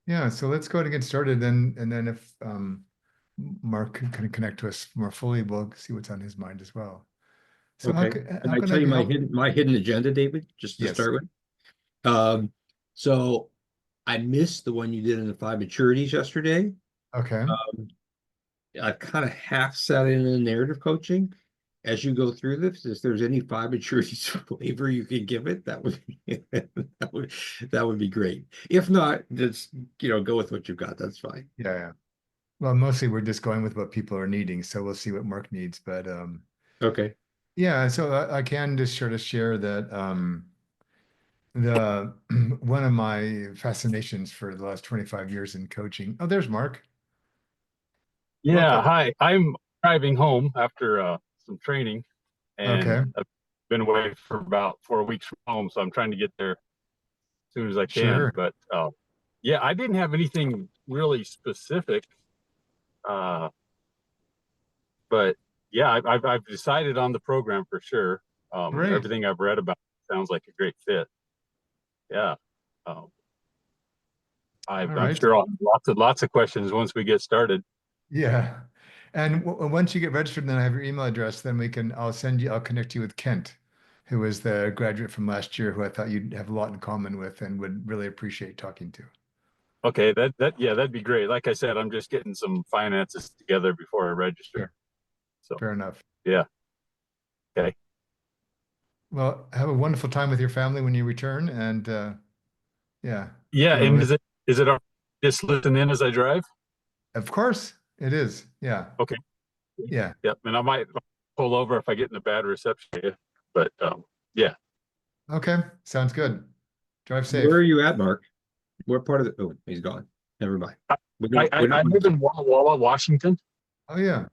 Yeah, so let's go ahead and get started then, and then if Mark can connect to us more fully, we'll see what's on his mind as well. So Okay. Can how I can tell I you help? my hidden agenda, David, just to Yes. start with? Um, so I missed the one you did in the five maturities yesterday. Okay. Um, I've kind of half sat in the narrative coaching. As you go through this, if there's any five maturities flavor you could give it, that would be that would be great. If not, just go with what you've got. That's fine. Yeah, yeah. Well, mostly we're just going with what people are needing, so we'll see what Mark needs. But Okay. yeah, so I can just sort of share that the one of my fascinations for the last 25 years in coaching. Oh, there's Mark. Yeah, Welcome. hi. I'm driving home after some training, Okay, and I've been away for about 4 weeks from home, so I'm trying to get there as soon as I can. sure. But yeah, I didn't have anything really specific, uh, but yeah, I've decided on the program for sure. Great. Everything I've read about sounds like a great fit. Yeah, um, All I'm right. sure I'll have lots of questions once we get started. Yeah. And once you get registered, then I have your email address, then I'll connect you with Kent, who was the graduate from last year who I thought you'd have a lot in common with and would really appreciate talking to. Okay, yeah, that'd be great. Like I said, I'm just getting some finances together before I register. Sure. So Fair enough. yeah, okay. Well, have a wonderful time with your family when you return. And yeah, Yeah, you know, and is it all just listen in as I drive? of course it is. Yeah. Okay. Yeah. Yep. And I might pull over if I get in a bad reception area. But yeah. Okay. Sounds good. Drive Where are safe. you at, Mark? What part of the? Oh, he's gone. Never mind. I, We don't. We I don't. live in Walla Walla, Washington. Oh, yeah.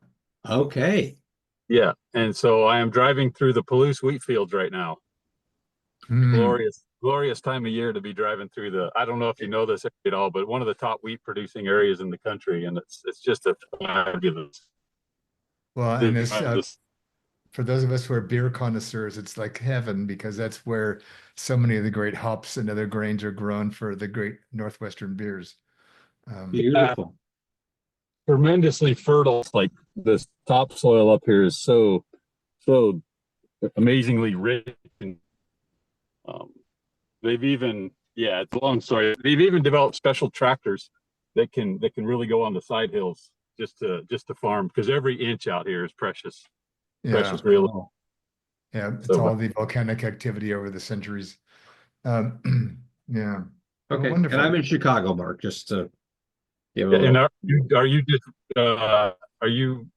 Okay. Yeah. And so I am driving through the Palouse wheat fields right now. Hmm. Glorious time of year to be driving through I don't know if you know this at all, but one of the top wheat producing areas in the country. And it's just a fabulous Well, and it's this for those of us who are beer connoisseurs, it's like heaven because that's where so many of the great hops and other grains are grown for the great Northwestern beers. uh, Beautiful. tremendously fertile. Like this topsoil up here is so amazingly rich. And um, they've even yeah, it's a long story. They've even developed special tractors that can really go on the side hills just to farm because every inch out here is Yeah, precious real. Oh, yeah, it's So all the volcanic activity over the centuries. Yeah, well, okay. And wonderful. I'm in Chicago, Mark. Just to give a and little. are you just are you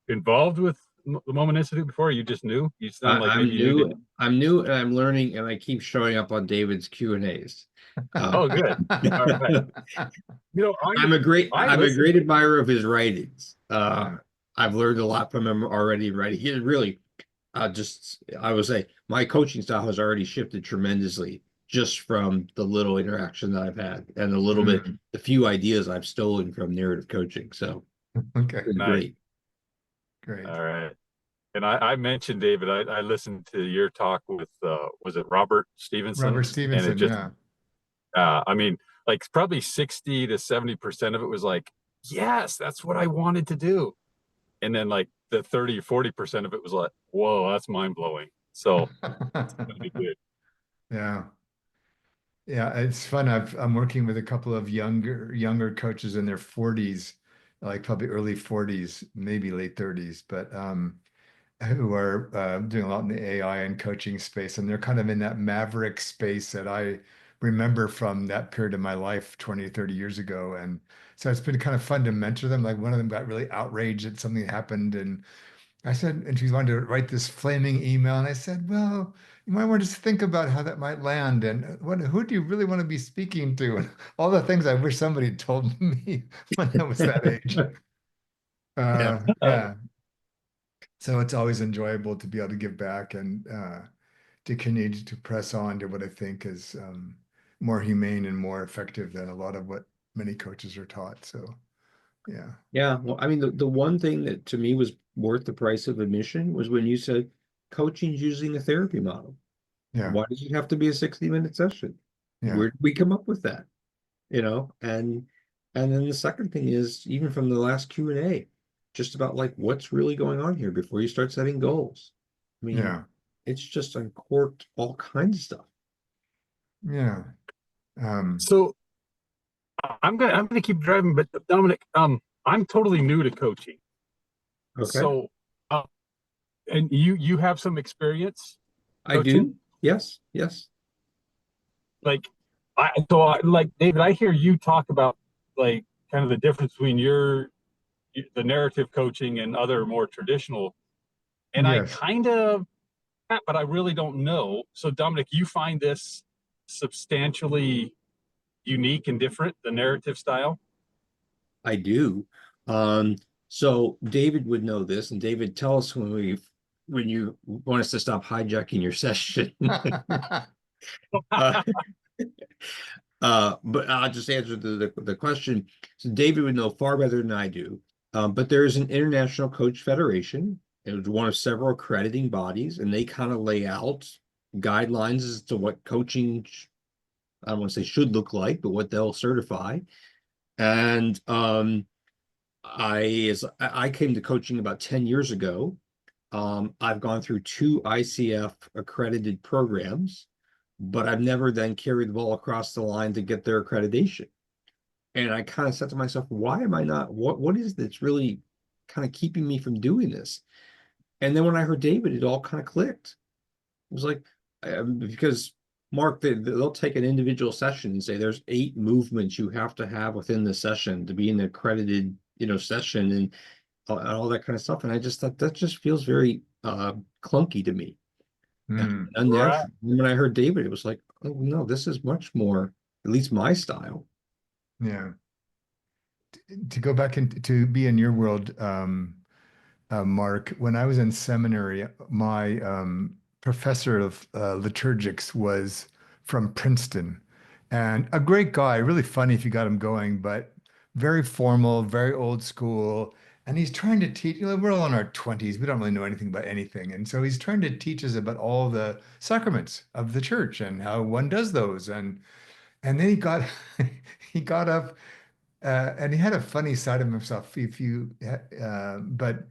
involved with the Moment Institute before? You just knew? You sound like I'm maybe you new. didn't. I'm new, and I'm learning, and I keep showing up on David's Q&As. Oh, good. All right. You know, I I'm a listen. great admirer of his writings. Yeah, I've learned a lot from him already in writing. He is really I would say my coaching style has already shifted tremendously just from the little interaction that I've had and mm, the few ideas I've stolen from narrative coaching. So okay, it's Nice. great. great. All right. And I mentioned, David, I listened to your talk with was it Robert Robert Stevenson? And it Stevenson, just yeah. I mean, like probably 60 to 70% of it was like, yes, that's what I wanted to do. And then like the 30 or 40% of it was like, whoa, that's mind blowing. So it's gonna be good. Yeah. Yeah, it's fun. I'm working with a couple of younger coaches in their 40s, like probably early 40s, maybe late 30s, but who are doing a lot in the AI and coaching space, and they're kind of in that maverick space that I remember from that period of my life 20 or 30 years ago. And so it's been kind of fun to mentor them. Like one of them got really outraged that something happened, and I said, and she wanted to write this flaming email. And I said, well, you might want to just think about how that might land and who do you really want to be speaking to? And all the things I wish somebody had told me when I was that age. Yeah. Yeah. So it's always enjoyable to be able to give back and to continue to press on to what I think is more humane and more effective than a lot of what many coaches are taught. So, yeah. Yeah. Well, I mean, the one thing that to me was worth the price of admission was when you said coaching's using a therapy model. Yeah. Why does it have to be a 60-minute session? Yeah. Where did we come up with that? and then the second thing is even from the last Q&A, just about like what's really going on here before you start setting goals. I mean, Yeah. it's just uncorked all kinds of stuff. Yeah. So I'm gonna keep driving, but Dominic, I'm totally new to coaching. Okay. So, and you have some experience I coaching? do. Yes. Yes. Like, like David, I hear you talk about like kind of the difference between the narrative coaching and other more traditional, and I Yes. kind of, but I really don't know. So, Dominic, you find this substantially unique and different, the narrative style? I do. Um, so David would know this, and David, tell us when you want us to stop hijacking your session. uh, but I'll just answer the question. So David would know far better than I do. But there is an International Coach Federation. It was one of several accrediting bodies, and they kind of lay out guidelines as to what coaching, I don't want to say should look like, but what they'll certify. And I came to coaching about 10 years ago. I've gone through two ICF accredited programs, but I've never then carried the ball across the line to get their accreditation. And I kind of said to myself, why am I not? What is that's really kind of keeping me from doing this? And then when I heard David, it all kind of clicked. It was like, because Mark, they'll take an individual session and say there's 8 movements you have to have within the session to be an accredited, session, and all that kind of stuff. And I just thought that just feels very clunky to me and Hmm. Right. unnatural. When I heard David, it was like, oh no, this is much more, at least my style. Yeah. To go back to be in your world, Mark, when I was in seminary, my professor of liturgics was from Princeton and a great guy, really funny if you got him going, but very formal, very old school. And he's trying to teach, we're all in our 20s. We don't really know anything about anything. And so he's trying to teach us about all the sacraments of the church and how one does those. And then he got he got up and he had a funny side of himself but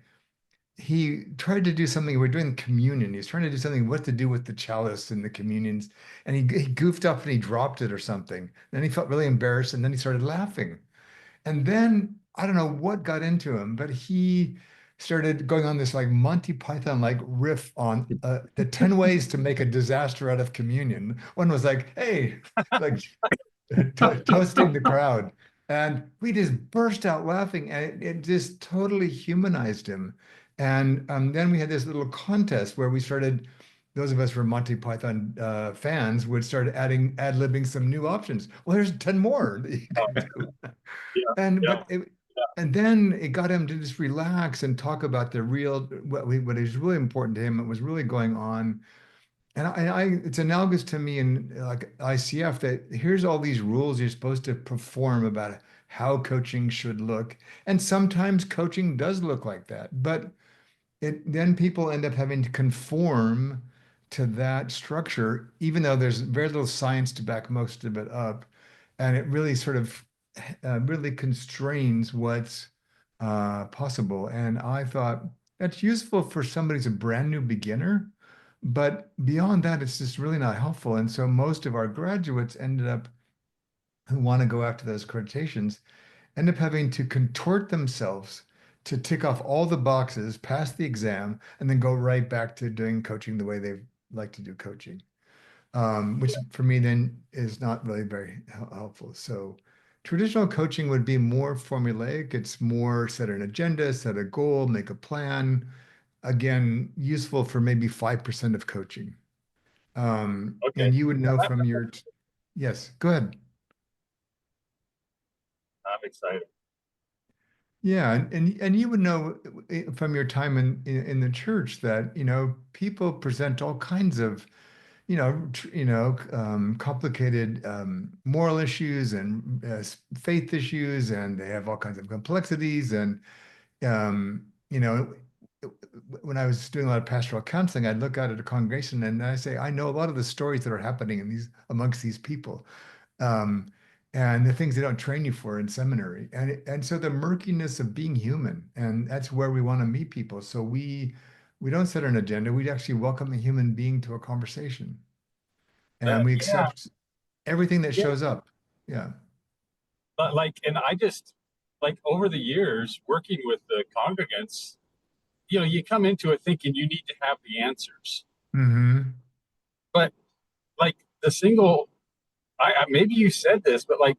he tried to do something. We're doing communion. He's trying to do something what to do with the chalice and the communions. And he goofed up and he dropped it or something. Then he felt really embarrassed and then he started laughing. And then I don't know what got into him, but he started going on this like Monty Python like riff on the 10 ways to make a disaster out of communion. One was like, hey, like toasting the crowd. And we just burst out laughing, and it just totally humanized him. And then we had this little contest where we started, those of us who were Monty Python fans would start ad-libbing some new options. Well, there's 10 more that you can do. Yeah. And Yeah. but it, and then it got him to just relax and talk about the real what is really important to him. What was really going on, and it's analogous to me in like ICF that here's all these rules you're supposed to perform about how coaching should look. And sometimes coaching does look like that, but then people end up having to conform to that structure, even though there's very little science to back most of it up. And it really sort of really constrains what's possible. And I thought that's useful for somebody who's a brand new beginner, but beyond that, it's just really not helpful. And so most of our graduates ended up who want to go after those accreditations end up having to contort themselves to tick off all the boxes, pass the exam, and then go right back to doing coaching the way they like to do coaching, which for me then is not really very helpful. So traditional coaching would be more formulaic. It's more set an agenda, set a goal, make a plan. Again, useful for maybe 5% of coaching. Okay. And you would know I- from your, yes, go ahead. I'm excited. Yeah, and you would know from your time in the church that, people present all kinds of, complicated moral issues and faith issues, and they have all kinds of complexities. And when I was doing a lot of pastoral counseling, I'd look out at a congregation and I say, I know a lot of the stories that are happening in these amongst these people. Um, and the things they don't train you for in seminary. And so the murkiness of being human, and that's where we want to meet people. So we don't set an agenda. We actually welcome a human being to a conversation, and we Yeah, accept everything that yeah. shows up. Yeah. But like, and I just like over the years working with the congregants, you come into it thinking you need to have the answers, Hmm. but like the single, maybe you said this, but like,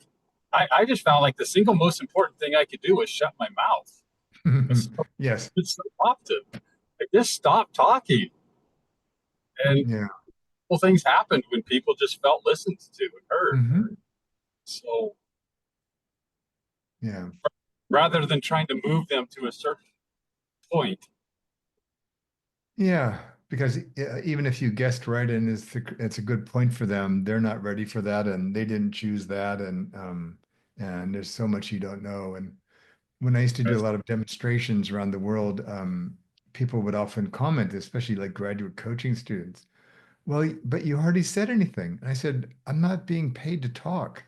I just found like the single most important thing I could do was shut my mouth. It's so, Yes. it's so often. Like, just stop talking. And Yeah. well, things happened when people just felt listened to and heard. Hmm. So Yeah. rather than trying to move them to a certain point, Yeah. Because even if you guessed right and it's a good point for them, they're not ready for that and they didn't choose that. And there's so much you don't know. And when I used to do a lot of demonstrations around the world, people would often comment, especially like graduate coaching students, well, but you hardly said anything. And I said, I'm not being paid to talk.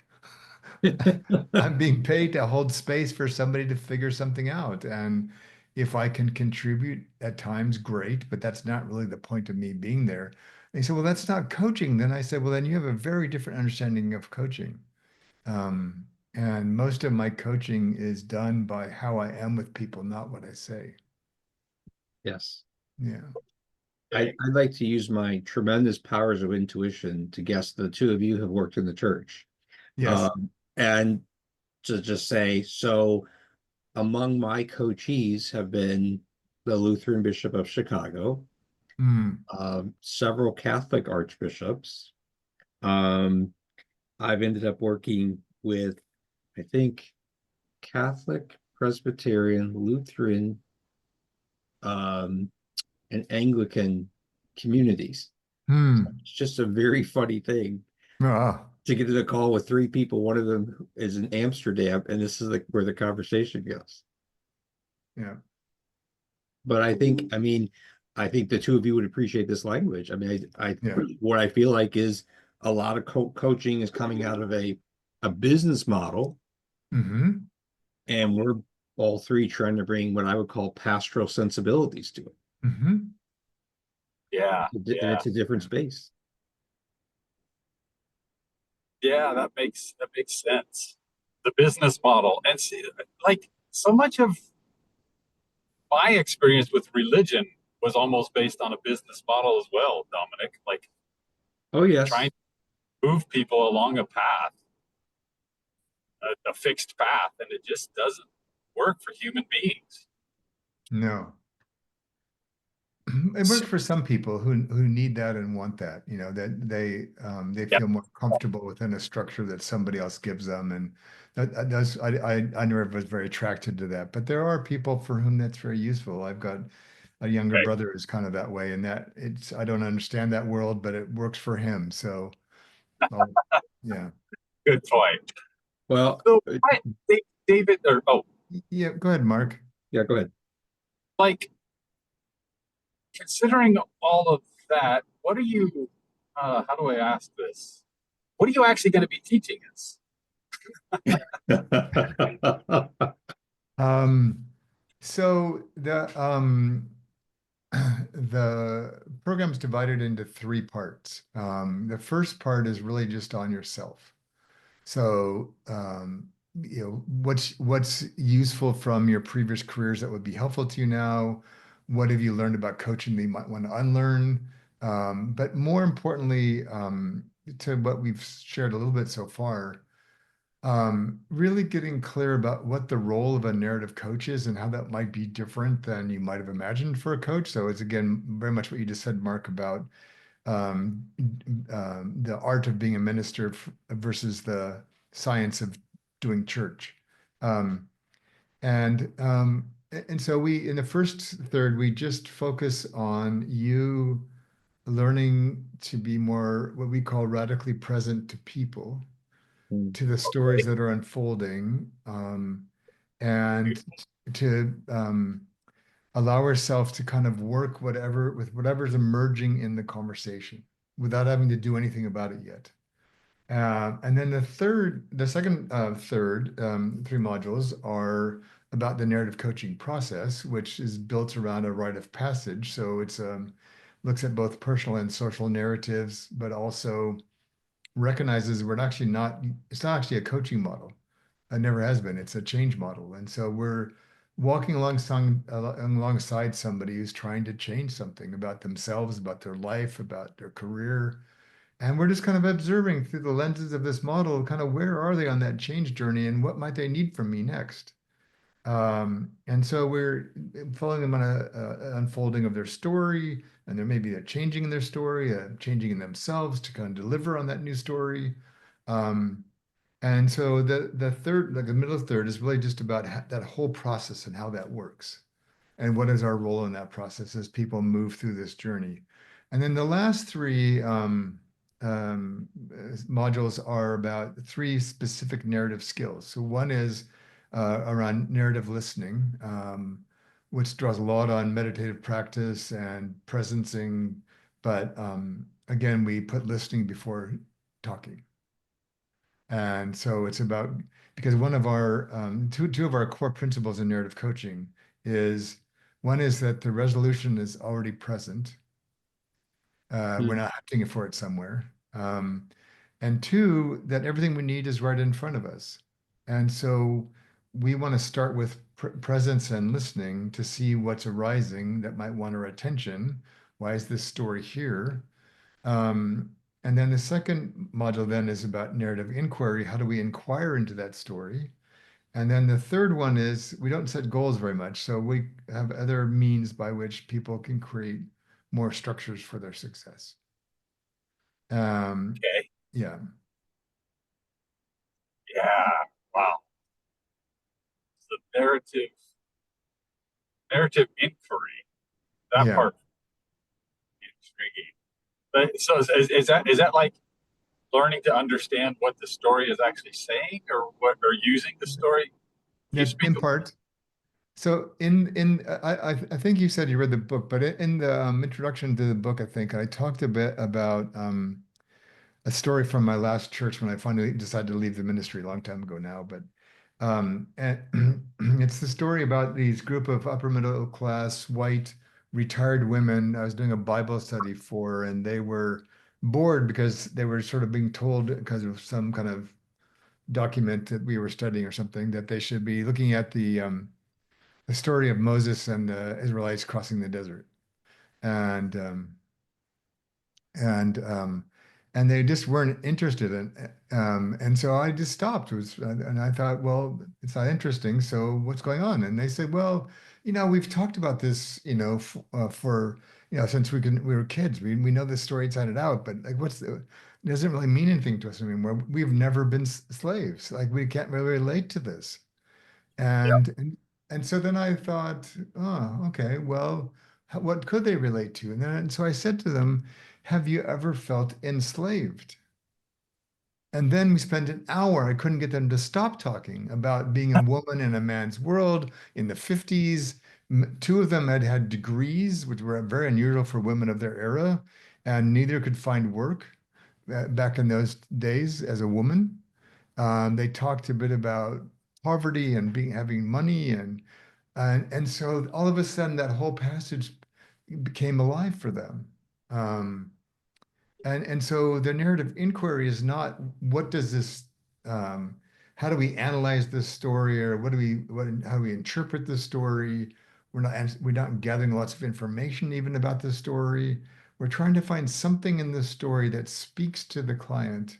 I'm being paid to hold space for somebody to figure something out. And if I can contribute at times, great, but that's not really the point of me being there. They said, well, that's not coaching. Then I said, well, then you have a very different understanding of coaching. Um, and most of my coaching is done by how I am with people, not what I say. Yes. Yeah. I'd like to use my tremendous powers of intuition to guess the two of you have worked in the church. Yes. And to just say, so among my coachees have been the Lutheran Bishop of Chicago, Mm. several Catholic archbishops. Um, I've ended up working with, I think, Catholic, Presbyterian, Lutheran, um, and Anglican communities. Hmm. It's just a very funny thing Ah, to get in a call with three people. One of them is in Amsterdam, and this is like where the conversation goes. yeah. But I think the two of you would appreciate this language. I mean, Yeah. what I feel like is a lot of coaching is coming out of a business model, Hmm. and we're all three trying to bring what I would call pastoral sensibilities to it. Hmm. yeah, And yeah, it's a different space. yeah, that makes sense. The business model, and see, like so much of my experience with religion was almost based on a business model as well, Dominic. Like Oh, trying yes. to move people along a path, a fixed path, and it just doesn't work for human beings. No. It works So, for some people who need that and want that, that they yeah, feel more comfortable within a structure that somebody else gives them, and that does I never was very attracted to that. But there are people for whom that's very useful. I've got a younger okay, brother who's kind of that way, and that it's I don't understand that world, but it works for him. So, I'll, yeah, good point. Well, So, David, or oh, yeah. Go ahead, Mark. yeah, go ahead. like considering all of that, what are you? How do I ask this? What are you actually going to be teaching us? Um, so the program's divided into three parts. The first part is really just on yourself. So, what's useful from your previous careers that would be helpful to you now? What have you learned about coaching that you might want to unlearn? But more importantly, to what we've shared a little bit so far, really getting clear about what the role of a narrative coach is and how that might be different than you might have imagined for a coach. So it's again very much what you just said, Mark, about um, the art of being a minister versus the science of doing church. Um, and so we in the first third we just focus on you learning to be more what we call radically present to people, to the stories that are unfolding, and to allow ourselves to kind of work whatever's emerging in the conversation without having to do anything about it yet. And then the second, third, three modules are about the narrative coaching process, which is built around a rite of passage. So it's looks at both personal and social narratives, but also recognizes we're actually not, it's not actually a coaching model. It never has been. It's a change model. And so we're walking alongside somebody who's trying to change something about themselves, about their life, about their career. And we're just kind of observing through the lenses of this model, kind of where are they on that change journey and what might they need from me next? And so we're following them on a unfolding of their story, and there may be a changing in their story, a changing in themselves to kind of deliver on that new story. Um, and so the third, like the middle third, is really just about that whole process and how that works and what is our role in that process as people move through this journey. And then the last three modules are about three specific narrative skills. So one is around narrative listening, which draws a lot on meditative practice and presencing. But again, we put listening before talking. And so it's about because one of our two of our core principles in narrative coaching is one is that the resolution is already present. We're Hmm. not hunting for it somewhere. And two, that everything we need is right in front of us. And so we want to start with presence and listening to see what's arising that might want our attention. Why is this story here? Um, and then the second module then is about narrative inquiry. How do we inquire into that story? And then the third one is we don't set goals very much. So we have other means by which people can create more structures for their success. Um, Okay. yeah. Yeah. Wow. The narrative inquiry, that Yeah. part is intriguing. But so is that like learning to understand what the story is actually saying, or what, or using the story? Can you Yeah, speak? in part. So I think you said you read the book, but in the introduction to the book, I think I talked a bit about a story from my last church when I finally decided to leave the ministry a long time ago now. But and it's the story about these group of upper middle class white retired women I was doing a Bible study for, and they were bored because they were sort of being told because of some kind of document that we were studying or something that they should be looking at the story of Moses and the Israelites crossing the desert. And and um, and they just weren't interested in. And so I just stopped. And I thought, well, it's not interesting. So what's going on? And they said, well, we've talked about this, for since we were kids. We know this story inside and out. But like, it doesn't really mean anything to us anymore. We've never been slaves. Like we can't really relate to this. Yeah. And so then I thought, oh, okay, well, what could they relate to? And so I said to them, have you ever felt enslaved? And then we spent an hour. I couldn't get them to stop talking about being a woman in a man's world in the 50s. Two of them had had degrees, which were very unusual for women of their era, and neither could find work back in those days as a woman. They talked a bit about poverty and having money and so all of a sudden that whole passage became alive for them. Um, and so the narrative inquiry is not what does this um, how do we analyze this story or how do we interpret the story? We're not gathering lots of information even about the story. We're trying to find something in the story that speaks to the client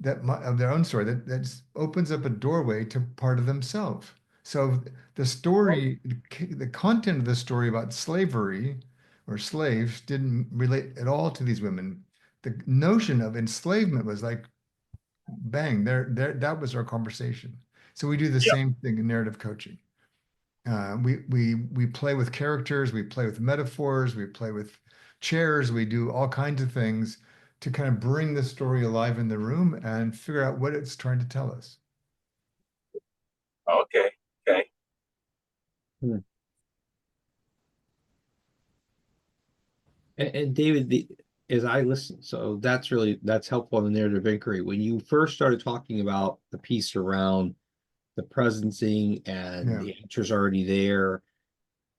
of their own story that opens up a doorway to part of themselves. So the story, the content of the story about slavery or slaves didn't relate at all to these women. The notion of enslavement was like bang, there that was our conversation. So we do the Yep. same thing in narrative coaching. We play with characters, we play with metaphors, we play with chairs, we do all kinds of things to kind of bring the story alive in the room and figure out what it's trying to tell us. Okay. Okay. And David, is I listen. So that's helpful in the narrative inquiry. When you first started talking about the piece around the presencing and Yeah. the answers already there,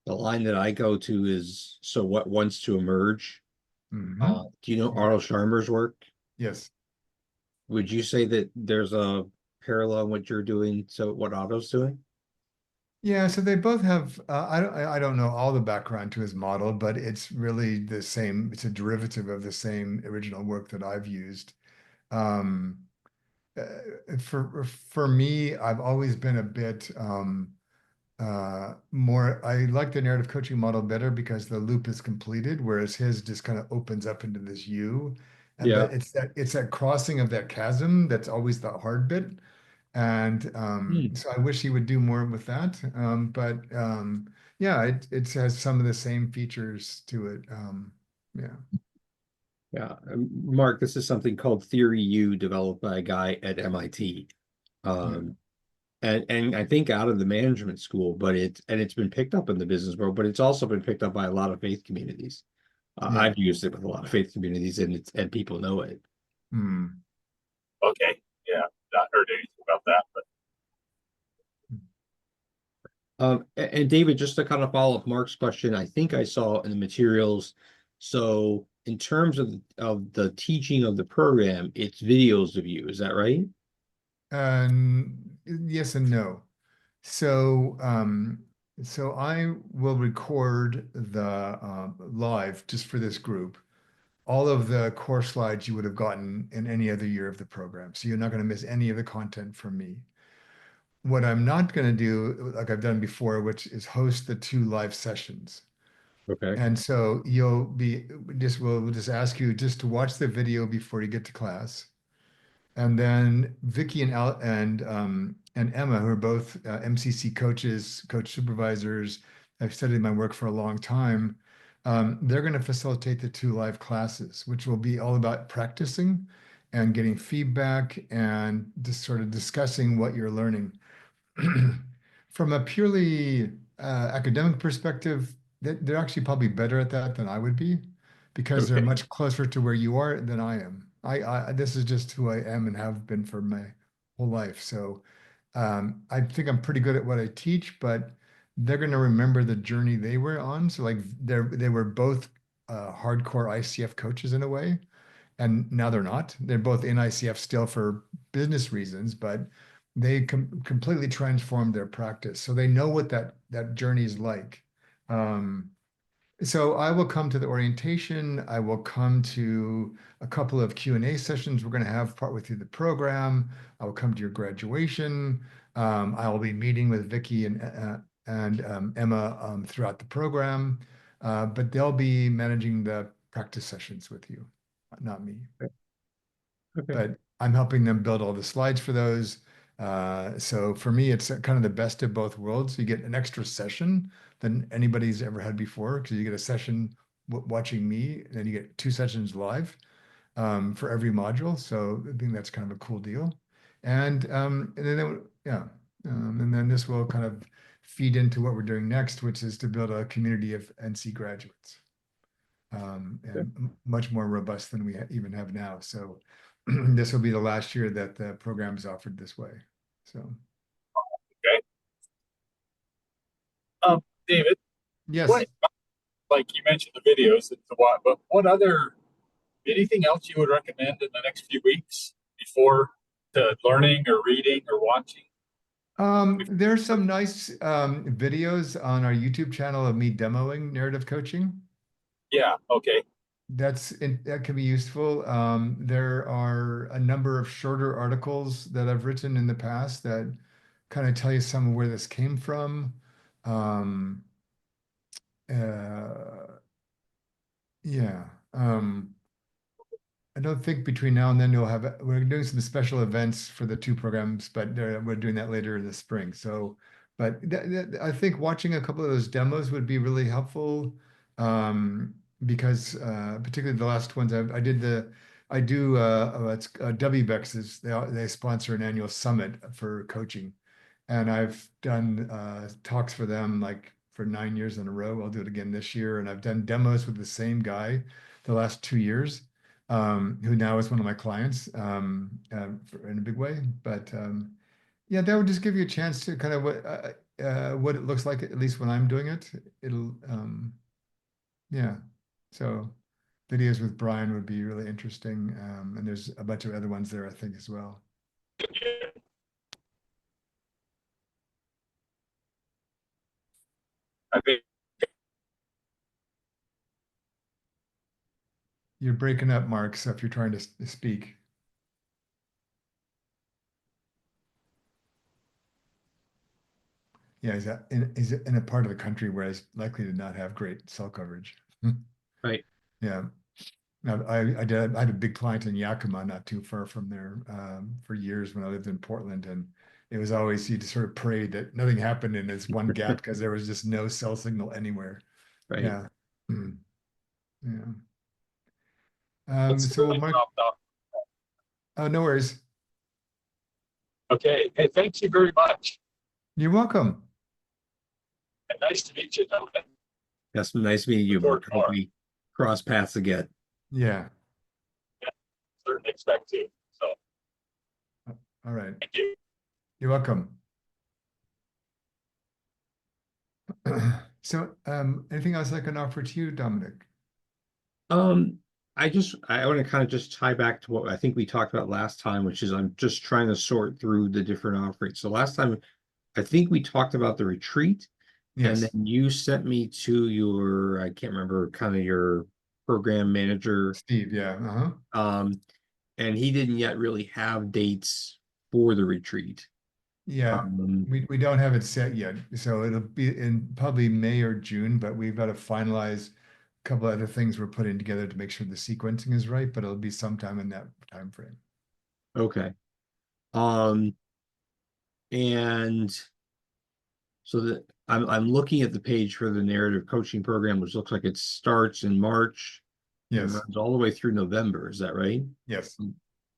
the line that I go to is, so what wants to emerge? Do you know Yeah. Arnold Schlarmer's work? Yes. Would you say that there's a parallel in what you're doing, so what Otto's doing? Yeah, so they both have I don't know all the background to his model, but it's really the same, it's a derivative of the same original work that I've used. Um for me, I've always been a bit more, I like the narrative coaching model better because the loop is completed, whereas his just kind of opens up into this U. And Yeah. that it's that crossing of that chasm that's always the hard bit. And Hmm. so I wish he would do more with that. But yeah, it has some of the same features to it. Yeah, Yeah. Mark, this is something called Theory U, developed by a guy at MIT. yeah, Um, and I think out of the management school, but it's been picked up in the business world, but it's also been picked up by a lot of faith communities. yeah. I've used it with a lot of faith communities, and people know it. Hmm. Okay. Yeah. Not heard anything about that, but And David, just to kind of follow up Mark's question, I think I saw in the materials. So in terms of the teaching of the program, it's videos of you. Is that right? Yes and no. So, so I will record the live just for this group, all of the course slides you would have gotten in any other year of the program. So you're not going to miss any of the content from me. What I'm not going to do, like I've done before, which is host the two live sessions. Okay. And so you'll be just, we'll just ask you just to watch the video before you get to class. And then Vicki and Emma, who are both MCC coaches, coach supervisors, have studied my work for a long time. They're going to facilitate the two live classes, which will be all about practicing and getting feedback and just sort of discussing what you're learning. From a purely academic perspective, they're actually probably better at that than I would be because they're Okay. much closer to where you are than I am. This is just who I am and have been for my whole life. So I think I'm pretty good at what I teach, but they're going to remember the journey they were on. So like they were both hardcore ICF coaches in a way, and now they're not. They're both in ICF still for business reasons, but they completely transformed their practice. So they know what that journey is like. Um, so I will come to the orientation. I will come to a couple of Q&A sessions we're going to have partway through the program. I will come to your graduation. I will be meeting with Vicki and Emma throughout the program, but they'll be managing the practice sessions with you, not me. Okay. But I'm helping them build all the slides for those. So for me, it's kind of the best of both worlds. You get an extra session than anybody's ever had before because you get a session watching me, and then you get two sessions live for every module. So I think that's kind of a cool deal. And then yeah, and then this will kind of feed into what we're doing next, which is to build a community of NC graduates Okay. and much more robust than we even have now. So this will be the last year that the program is offered this way. So okay. David, yes, what like you mentioned the videos and so what, but what other anything else you would recommend in the next few weeks before to learning or reading or watching? there's some nice videos on our YouTube channel of me demoing narrative coaching. Yeah, okay. That can be useful. There are a number of shorter articles that I've written in the past that kind of tell you some of where this came from. Um, uh, yeah. I don't think between now and then we'll have, we're doing some special events for the two programs, but we're doing that later in the spring. So, but I think watching a couple of those demos would be really helpful. Because particularly the last ones I do it's WBEX is they sponsor an annual summit for coaching, and I've done talks for them like for 9 years in a row. I'll do it again this year, and I've done demos with the same guy the last 2 years, who now is one of my clients in a big way. But yeah, that would just give you a chance to kind of what it looks like, at least when I'm doing it. It'll yeah. So videos with Brian would be really interesting. And there's a bunch of other ones there, I think, as well. I think You're breaking up, Mark, so if you're trying to speak. Yeah, he's in a part of the country where he's likely to not have great cell coverage. Right. Yeah. Now, I had a big client in Yakima, not too far from there, for years when I lived in Portland, and it was always you just sort of prayed that nothing happened in this one gap because there was just no cell signal anywhere. Right. Yeah. Mm. Yeah. it's So really Mark, dropped off. oh, no worries. Okay. Hey, thank you very much. You're welcome. And nice to meet you, gentlemen. That's nice meeting you, Before Mark. Hope tomorrow. we cross paths again. Yeah. Certainly expect to. So All right. thank you. You're welcome. So, anything else I can offer to you, Dominic? Um, I want to kind of just tie back to what I think we talked about last time, which is I'm just trying to sort through the different offerings. So last time I think we talked about the retreat, and Yes, then you sent me to your, I can't remember, kind of your program manager. Steve. Yeah. Uh-huh. Um, and he didn't yet really have dates for the retreat. Yeah. Um, We don't have it set yet, so it'll be in probably May or June, but we've got to finalize a couple other things we're putting together to make sure the sequencing is right, but it'll be sometime in that time frame. okay. Um, and so that I'm looking at the page for the narrative coaching program, which looks like it starts in March and Yes. runs all the way through November. Is that right? Yes.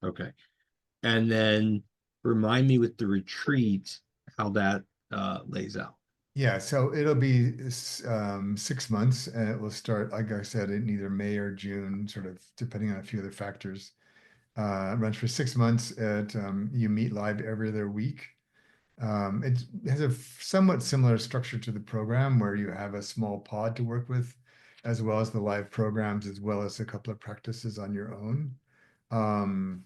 Okay. And then remind me with the retreat how that lays out. Yeah, so it'll be 6 months, and it will start, like I said, in either May or June, sort of depending on a few other factors. It runs for 6 months. You meet live every other week. It has a somewhat similar structure to the program where you have a small pod to work with, as well as the live programs, as well as a couple of practices on your own. Um,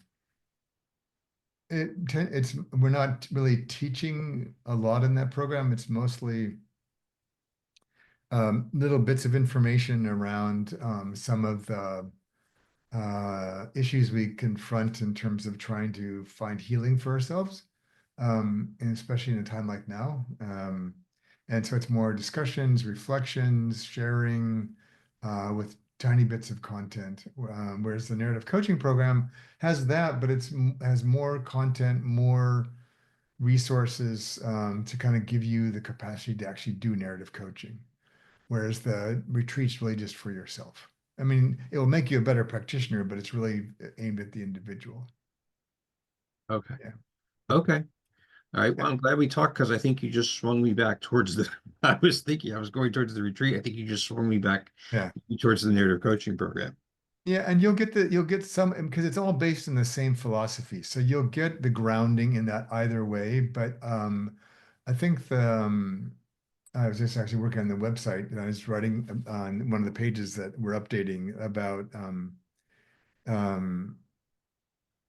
we're not really teaching a lot in that program. It's mostly little bits of information around some of the issues we confront in terms of trying to find healing for ourselves, and especially in a time like now. And so it's more discussions, reflections, sharing with tiny bits of content. Whereas the narrative coaching program has that, but has more content, more resources to kind of give you the capacity to actually do narrative coaching. Whereas the retreat's really just for yourself. I mean, it will make you a better practitioner, but it's really aimed at the individual. Okay. Yeah. Okay. All right. Well, I'm glad we talked because I think you just swung me back towards the. I was thinking I was going towards the retreat. I think you just swung me back Yeah. towards the narrative coaching program. Yeah, and you'll get some because it's all based in the same philosophy. So you'll get the grounding in that either way. But I think I was just actually working on the website and I was writing on one of the pages that we're updating about um,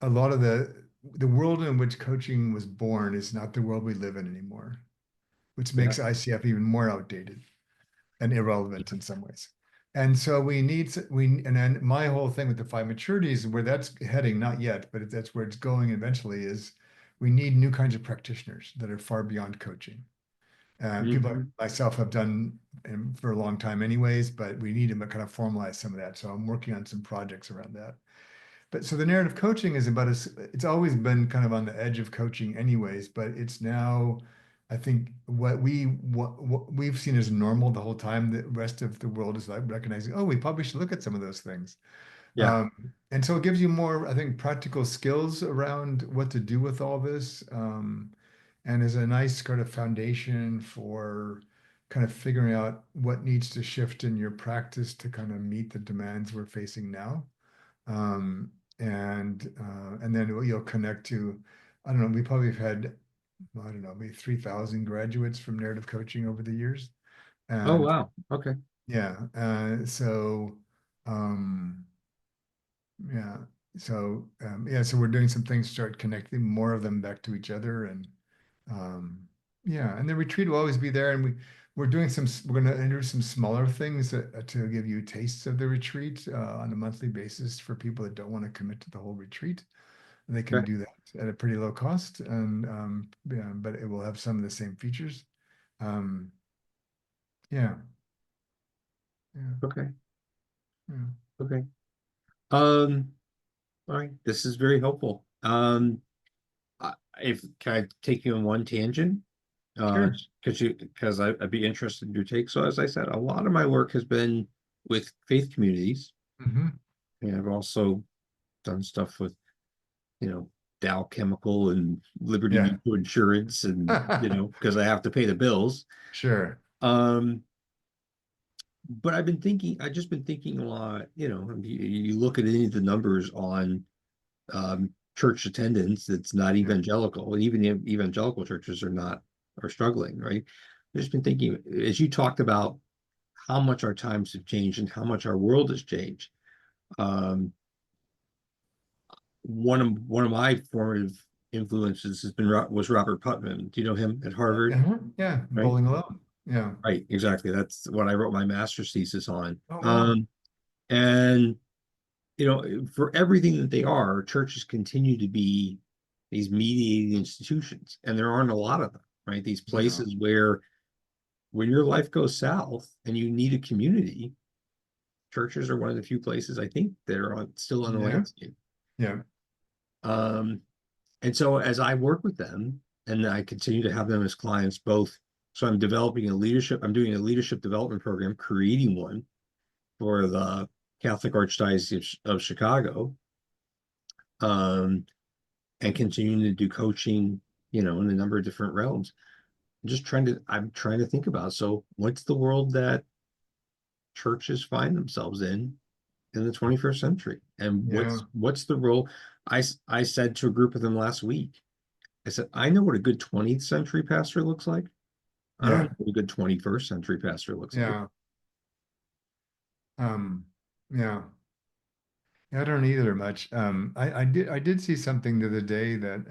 a lot of the world in which coaching was born is not the world we live in anymore, which Yeah. makes ICF even more outdated and irrelevant in some ways. And so and then my whole thing with the five maturities, where that's heading, not yet, but that's where it's going eventually, is we need new kinds of practitioners that are far beyond coaching. People like Mhm. myself have done for a long time anyways, but we need to kind of formalize some of that. So I'm working on some projects around that. But so the narrative coaching is about it's always been kind of on the edge of coaching anyways, but it's now, I think what we've seen as normal the whole time, the rest of the world is like recognizing, oh, we probably should look at some of those things. Yeah. And so it gives you more, I think, practical skills around what to do with all this. And is a nice kind of foundation for kind of figuring out what needs to shift in your practice to kind of meet the demands we're facing now. Um, and then you'll connect to, I don't know, we probably have had, I don't know, maybe 3,000 graduates from narrative coaching over the years. Oh, And wow. Okay. yeah, um, yeah, so we're doing some things to start connecting more of them back to each other. And um, yeah, and the retreat will always be there. And we're doing we're going to introduce some smaller things to give you tastes of the retreat on a monthly basis for people that don't want to commit to the whole retreat. They can Okay. do that at a pretty low cost, and yeah, but it will have some of the same features. Um, yeah, yeah, Okay. yeah. Okay. All right. This is very helpful. If can I take you on one tangent? Sure. Because I'd be interested in your take. So as I said, a lot of my work has been with faith communities, Hmm. and I've also done stuff with, Dow Chemical and Liberty Yeah. Mutual Insurance, and because I have to pay the bills. Sure. Um, but I've just been thinking a lot. You look at any of the numbers on church attendance that's not Yeah. evangelical, and even the evangelical churches are struggling, right? I've just been thinking, as you talked about how much our times have changed and how much our world has changed. Um, one of my formative influences was Robert Putnam. Do you know him at Harvard? Yeah. Right, Bowling alone. Yeah. right, exactly. That's what I wrote my master's thesis on. Oh, wow. And for everything that they are, churches continue to be these mediating institutions, and there aren't a lot of them, right? These No. places where when your life goes south and you need a community, churches are one of the few places I think that are still on the Yeah. landscape. Yeah. Um, and so as I work with them and I continue to have them as clients both, so I'm doing a leadership development program, creating one for the Catholic Archdiocese of Chicago, um, and continuing to do coaching, in a number of different realms. I'm trying to think about, so what's the world that churches find themselves in the 21st century? And Yeah. what's the role? I said to a group of them last week, I said, I know what a good 20th century pastor looks like. I don't know Yeah. what a good 21st century pastor looks like. Yeah. Um, yeah. I don't either much. I did see something the other day that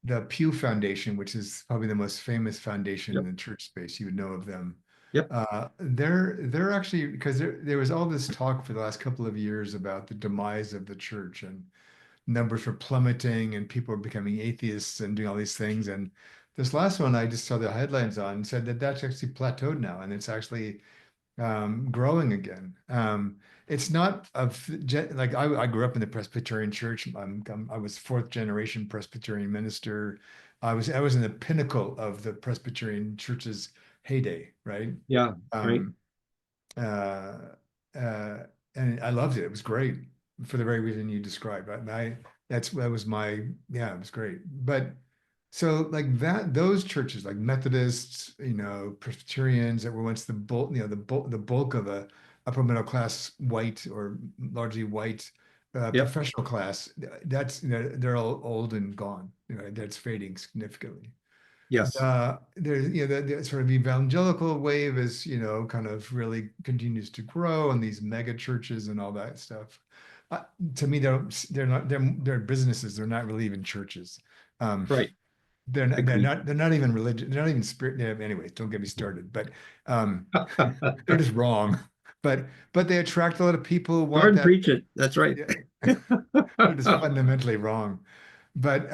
the Pew Foundation, which is probably the most famous foundation in Yep. the church space, you would know of them. Yep. They're actually, because there was all this talk for the last couple of years about the demise of the church, and numbers were plummeting and people were becoming atheists and doing all these things. And this last one I just saw the headlines on said that that's actually plateaued now, and it's actually growing again. It's not like I grew up in the Presbyterian church. I was fourth generation Presbyterian minister. I was in the pinnacle of the Presbyterian church's heyday, right? Yeah. Right. Um, uh, uh, and I loved it. It was great for the very reason you described. That was my, yeah, it was great. But so like that, those churches like Methodists, Presbyterians that were once the bulk of a upper middle class white or largely white Yep. professional class, they're all old and gone. That's fading significantly. Yes. There's the sort of evangelical wave is kind of really continues to grow, and these mega churches and all that stuff. Uh, to me, they're businesses. They're not really even churches. Um, Right. they're not, they're Agreed. not, they're not even religious. They're not even spirit. Yeah, anyways, don't get me started. But um, they're just wrong. But they attract a lot of people who Go want ahead and that. preach it. That's right. Yeah, they're just fundamentally wrong. But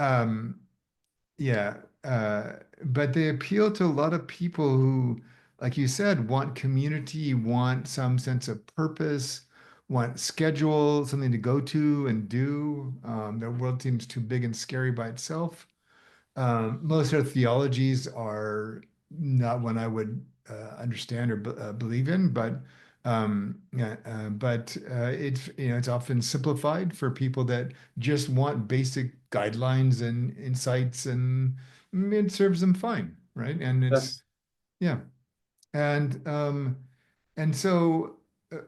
yeah, but they appeal to a lot of people who, like you said, want community, want some sense of purpose, want schedule, something to go to and do. Their world seems too big and scary by itself. Most of their theologies are not one I would understand or believe in, yeah, it's often simplified for people that just want basic guidelines and insights, and it serves them fine, right? And That's Yeah. And so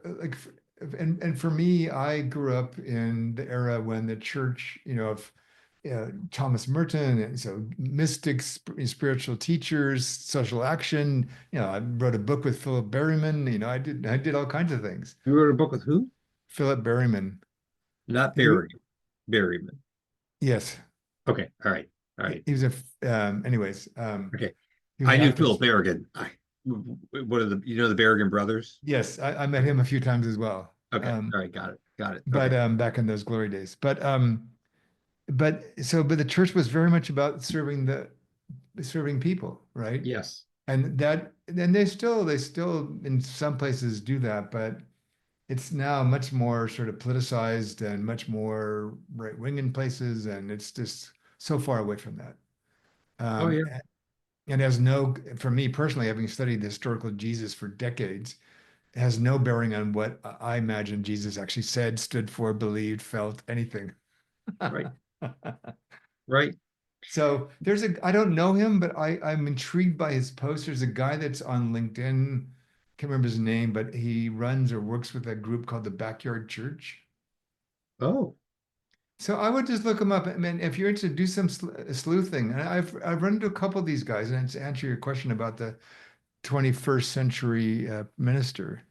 like and for me, I grew up in the era when the church, of Thomas Merton, and so mystics, spiritual teachers, social action. I wrote a book with Philip Berryman. I did all kinds of things. You wrote a book with who? Philip Berryman. Not He, Berryman. yes, Okay, all right, all he, right, he was anyways, okay. he was I an knew activist. Philip Berrigan. What are the Berrigan brothers? Yes, I met him a few times as well. Okay, all right, got it. But Okay, back in those glory days. But the church was very much about serving people, right? yes, And they still in some places do that, but it's now much more sort of politicized and much more right wing in places, and it's just so far away from that. oh Um, yeah, and has no, for me personally, having studied the historical Jesus for decades, has no bearing on what I imagine Jesus actually said, stood for, believed, felt, anything. right, right. So I don't know him, but I'm intrigued by his post. There's a guy that's on LinkedIn, can't remember his name, but he runs or works with a group called the Backyard Church. Oh, So I would just look him up. I mean, if you're interested, do some sleuthing. And I've run into a couple of these guys, and to answer your question about the 21st century minister.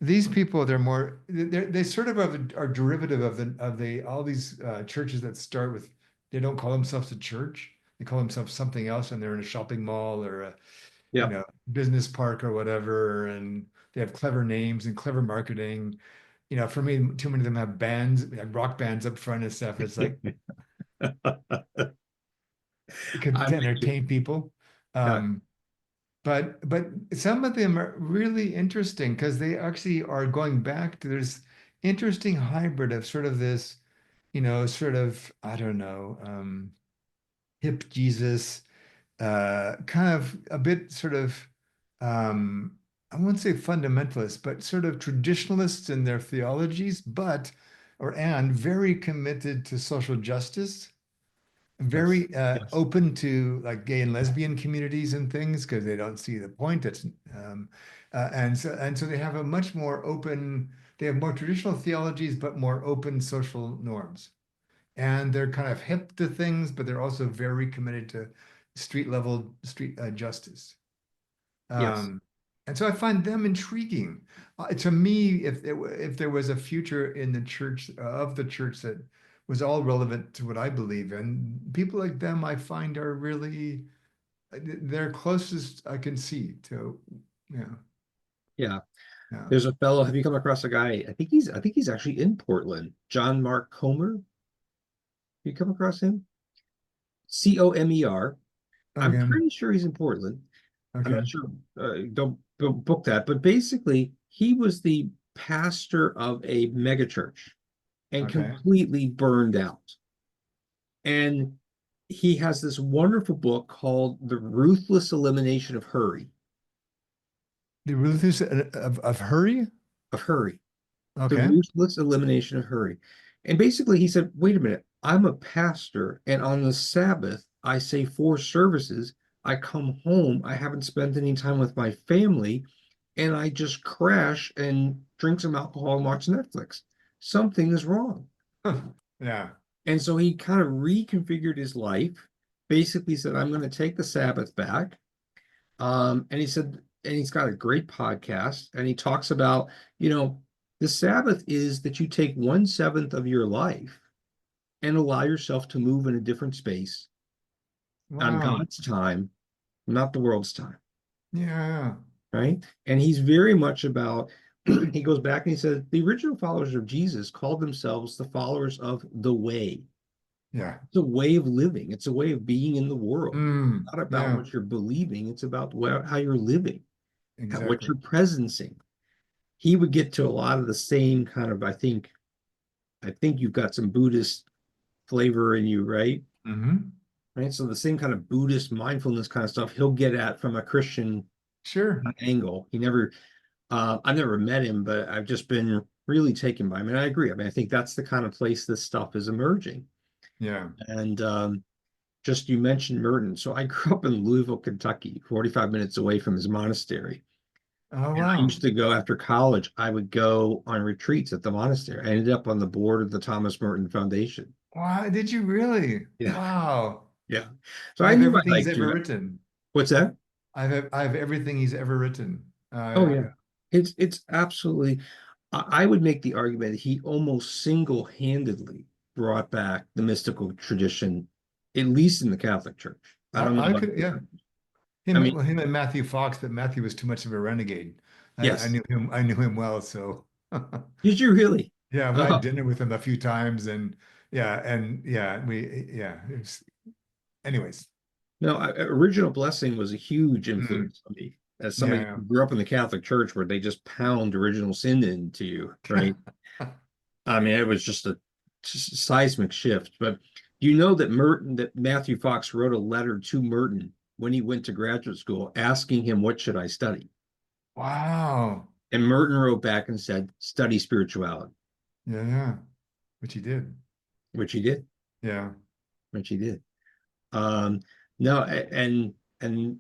These people, they sort of are derivative of the all these churches that start with, they don't call themselves a church, they call themselves something else, and they're in a shopping mall or a yeah. business park or whatever, and they have clever names and clever marketing. For me, too many of them have bands, like rock bands up front and stuff. It's like it could I'm with you. entertain people. Yeah, Um, but some of them are really interesting because they actually are going back to there's interesting hybrid of sort of this, sort of, I don't know, hip Jesus, kind of a bit sort of, I won't say fundamentalist, but sort of traditionalists in their theologies, and very committed to social justice, yes, very yes, open to like gay and lesbian communities and things because they don't see the point. And so they have a much more open. They have more traditional theologies, but more open social norms. And they're kind of hip to things, but they're also very committed to street justice. yes, Um, and so I find them intriguing. To me, if there was a future in the church of the church that was all relevant to what I believe in, people like them I find are really they're closest I can see to, yeah, yeah. yeah. There's a fellow. Have you come across a guy? I think he's actually in Portland. John Mark Comer. You come across him? Comer. I'm Okay, pretty sure he's in Portland. I'm okay, not sure. Don't book that. But basically, he was the pastor of a megachurch and okay. completely burned out. And he has this wonderful book called The Ruthless Elimination of Hurry. The ruthless of hurry. Of hurry. The Okay, Ruthless Elimination of Hurry. And basically, he said, wait a minute, I'm a pastor, and on the Sabbath, I say four services. I come home, I haven't spent any time with my family, and I just crash and drink some alcohol and watch Netflix. Something is wrong. yeah. And so he kind of reconfigured his life, basically said, I'm going to take the Sabbath back. And he said, and he's got a great podcast, and he talks about, the Sabbath is that you take 1/7 of your life and allow yourself to move in a different space on Wow. God's time, not the world's time, Yeah, right? And he's very much about, he goes back and he says, the original followers of Jesus called themselves the followers of the way. yeah. It's a way of living, it's a way of being in the world. Not about Yeah, what you're believing, it's about how you're living, what exactly. you're presencing. He would get to a lot of the same kind of, I think you've got some Buddhist flavor in you, right? Hmm. Right. So the same kind of Buddhist mindfulness kind of stuff he'll get at from a Christian Sure. angle. I've never met him, but I've just been really taken by him. And I agree. I mean, I think that's the kind of place this stuff is emerging. Yeah. And just you mentioned Merton. So I grew up in Louisville, Kentucky, 45 minutes away from his monastery. Oh, And I wow. used to go after college, I would go on retreats at the monastery. I ended up on the board of the Thomas Merton Foundation. Wow, did you really? Yeah. Wow. Yeah. So I I have knew I everything he's liked ever you. written. What's that? I have everything he's ever written. Oh yeah. It's absolutely I would make the argument that he almost single-handedly brought back the mystical tradition, at least in the Catholic Church. I don't know I about could, the yeah. church. I mean, Him and Matthew Fox, but Matthew was too much of a renegade. I yes. knew him. I knew him well, so Did you really? yeah, we had Oh, dinner with him a few times, and anyways, no, Original Blessing was a huge mm, influence on me as somebody yeah, who grew up in the Catholic Church where they just pound original sin into you, right? I mean, it was just a seismic shift. But you know that that Matthew Fox wrote a letter to Merton when he went to graduate school asking him, what should I study? wow, And Merton wrote back and said, study spirituality, yeah, which he did, which he did, yeah, which he did. Um, no, and in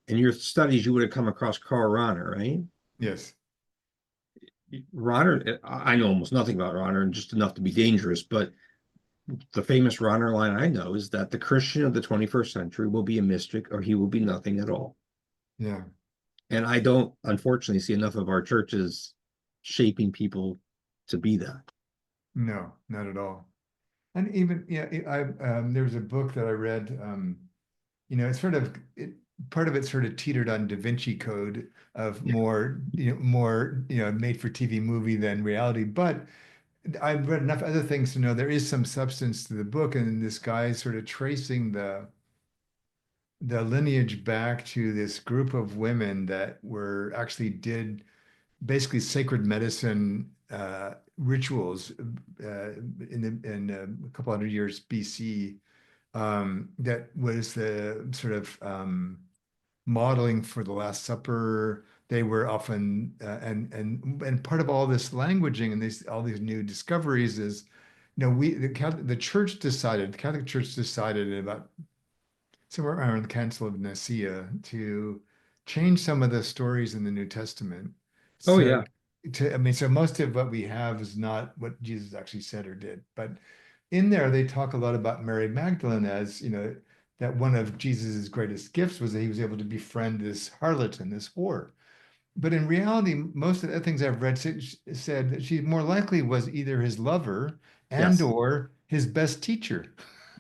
your studies, you would have come across Karl Rahner, right? yes, Rahner, I know almost nothing about Rahner and just enough to be dangerous, but the famous Rahner line I know is that the Christian of the 21st century will be a mystic or he will be nothing at all. yeah, And I don't, unfortunately, see enough of our churches shaping people to be that. no, not at all. And even I there was a book that I read. It's part of it sort of teetered on Da Vinci Code of Yeah. more made for TV movie than reality. But I've read enough other things to know there is some substance to the book, and this guy is sort of tracing the lineage back to this group of women that were actually did basically sacred medicine rituals in a couple hundred years BC that was the sort of modeling for the Last Supper. They were often and part of all this languaging and all these new discoveries is, the church decided, the Catholic Church decided about somewhere around the Council of Nicaea to change some of the stories in the New Testament. Oh, So yeah. I mean, so most of what we have is not what Jesus actually said or did, but in there they talk a lot about Mary Magdalene as, that one of Jesus's greatest gifts was that he was able to befriend this harlot and this whore. But in reality, most of the things I've read said that she more likely was either his lover and Yes. or his best teacher.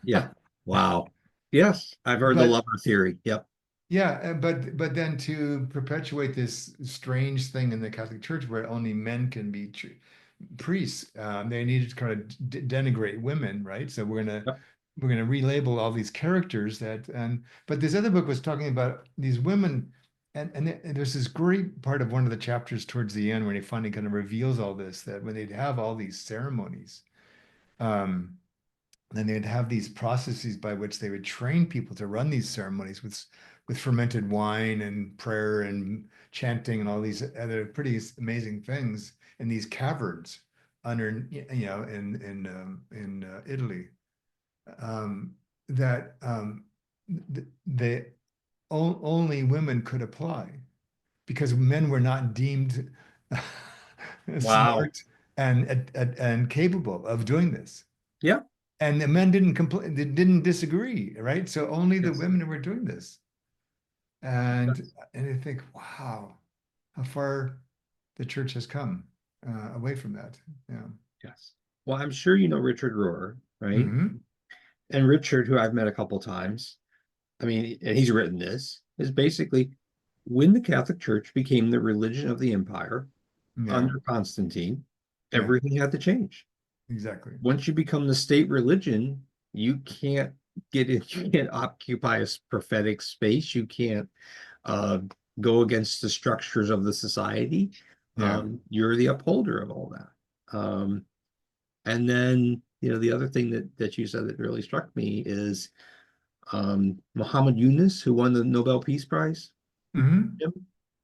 Yeah. Wow. Yes. I've heard the But lover theory. Yep. yeah, but then to perpetuate this strange thing in the Catholic Church where only men can be priests, they needed to kind of denigrate women, right? So Yep. we're gonna relabel all these characters and but this other book was talking about these women, and there's this great part of one of the chapters towards the end when he finally kind of reveals all this, that when they'd have all these ceremonies, um, then they'd have these processes by which they would train people to run these ceremonies with fermented wine and prayer and chanting and all these other pretty amazing things in these caverns under in Italy, um, that the only women could apply because men were not deemed Wow. smart and capable of doing this. Yeah. And the men didn't complain, they didn't disagree, right? So only the Yes. women were doing this. And Yes. and I think, wow, how far the church has come away from that. Yeah. Yes. Well, I'm sure you know Richard Rohr, right? Hmm. And Richard, who I've met a couple times, I mean, and he's written this, is basically when the Catholic Church became the religion of the empire Yeah. under Constantine, Yeah. everything had to change. Exactly. Once you become the state religion, you can't get in, you can't occupy a prophetic space, you can't uh, go against the structures of the society. Yeah. You're the upholder of all that. And then, the other thing that you said that really struck me is Muhammad Yunus, who won the Nobel Peace Prize Hmm.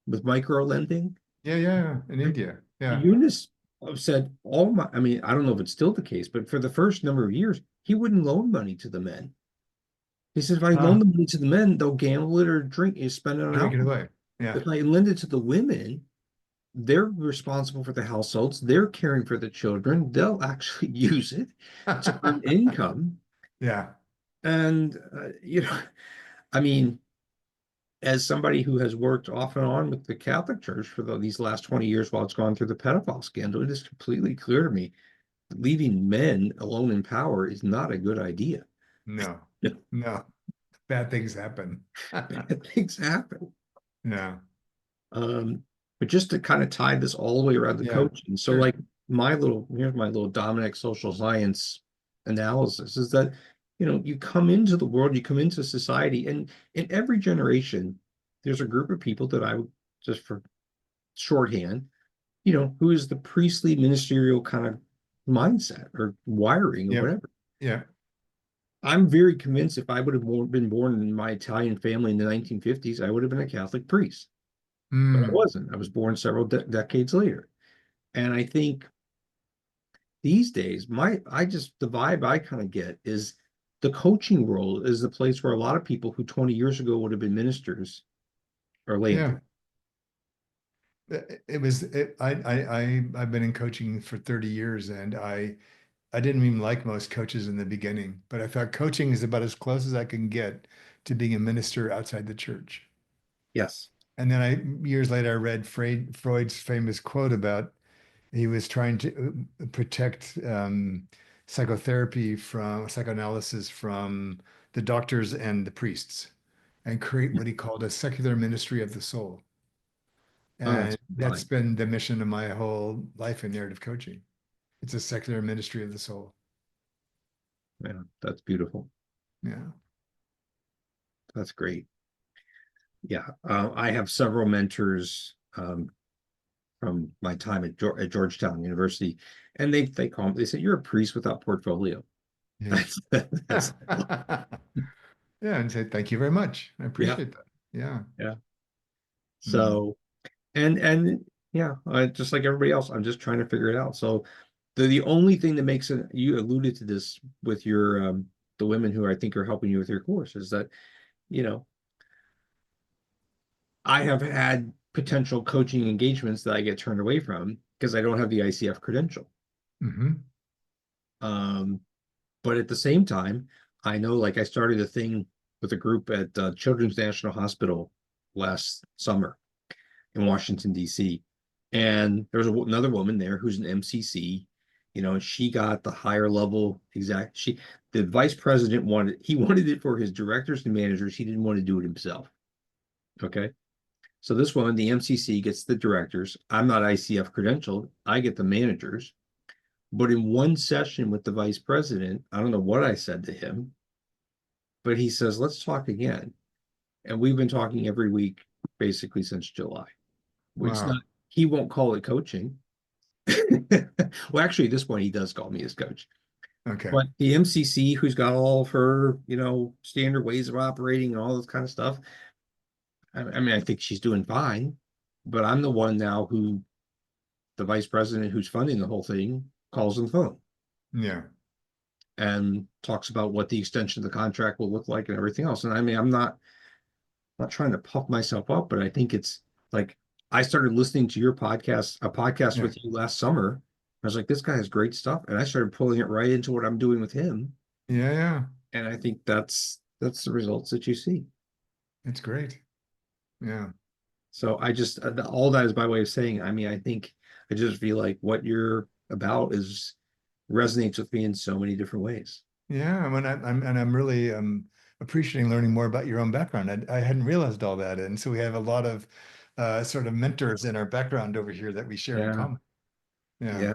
with micro lending. Yeah. Yeah. In India. Yeah. Yunus said, I mean, I don't know if it's still the case, but for the first number of years, he wouldn't loan money to the men. He said, if I loan the money to the men, they'll gamble it or drink it, spend it on Drink it alcohol. away. Yeah. If I lend it to the women, they're responsible for the households, they're caring for the children, they'll actually use it to earn income. Yeah. And, I mean, as somebody who has worked off and on with the Catholic Church for these last 20 years while it's gone through the pedophile scandal, it is completely clear to me that leaving men alone in power is not a good idea. No. No. Bad things happen. Bad things happen. No. Um, but just to kind of tie this all the way around the Yeah. coaching. So Sure. like here's my little Dominic social science analysis is that, you come into the world, you come into society, and in every generation, there's a group of people that I would, just for shorthand, who is the priestly ministerial kind of mindset or wiring or Yeah. whatever. Yeah. I'm very convinced if I would have been born in my Italian family in the 1950s, I would have been a Catholic priest. But I Mm. wasn't. I was born several decades later. And I think these days, the vibe I kind of get is the coaching world is the place where a lot of people who 20 years ago would have been ministers are Yeah. landing. I've been in coaching for 30 years, and I didn't even like most coaches in the beginning, but I thought coaching is about as close as I can get to being a minister outside the church. Yes. And then years later, I read Freud's famous quote about he was trying to protect psychoanalysis from the doctors and the priests and create what he called a secular ministry of the soul. Oh, that's And that's fine. been the mission of my whole life in narrative coaching. It's a secular ministry of the soul. Yeah, that's beautiful. Yeah. That's great. Yeah. I have several mentors from my time at Georgetown University, and they call me, they say, you're a priest without portfolio. Yeah. That's Yeah, and say thank you very much. I yeah, appreciate that. Yeah. yeah. Mm. So and yeah, just like everybody else, I'm just trying to figure it out. So the only thing that makes it, you alluded to this with your the women who I think are helping you with your course, is that, you know, I have had potential coaching engagements that I get turned away from because I don't have the ICF credential. Hmm. Um, but at the same time, I know, like, I started a thing with a group at Children's National Hospital last summer in Washington, D.C. And there was another woman there who's an MCC, and she got the higher level the vice president he wanted it for his directors and managers. He didn't want to do it himself. Okay. So this woman, the MCC, gets the directors. I'm not ICF credentialed. I get the managers. But in one session with the vice president, I don't know what I said to him, but he says, let's talk again. And we've been talking every week basically since July. It's not, Wow. he won't call it coaching. Well, actually, at this point, he does call me his coach. Okay. But the MCC, who's got all of her, standard ways of operating and all this kind of stuff, I mean, I think she's doing fine. But I'm the one now who the vice president who's funding the whole thing calls on the phone Yeah. and talks about what the extension of the contract will look like and everything else. And I mean, I'm not trying to puff myself up, but I think it's like, I started listening to your podcast, a podcast Yeah. with you last summer. I was like, this guy has great stuff. And I started pulling it right into what I'm doing with him. Yeah. Yeah. And I think that's the results that you see. It's great. Yeah. So I just, all that is by way of saying, I mean, I just feel like what you're about resonates with me in so many different ways. Yeah. I mean, I'm really appreciating learning more about your own background. I hadn't realized all that. And so we have a lot of sort of mentors in our background over here that we share in Yeah. common. Yeah. Yeah.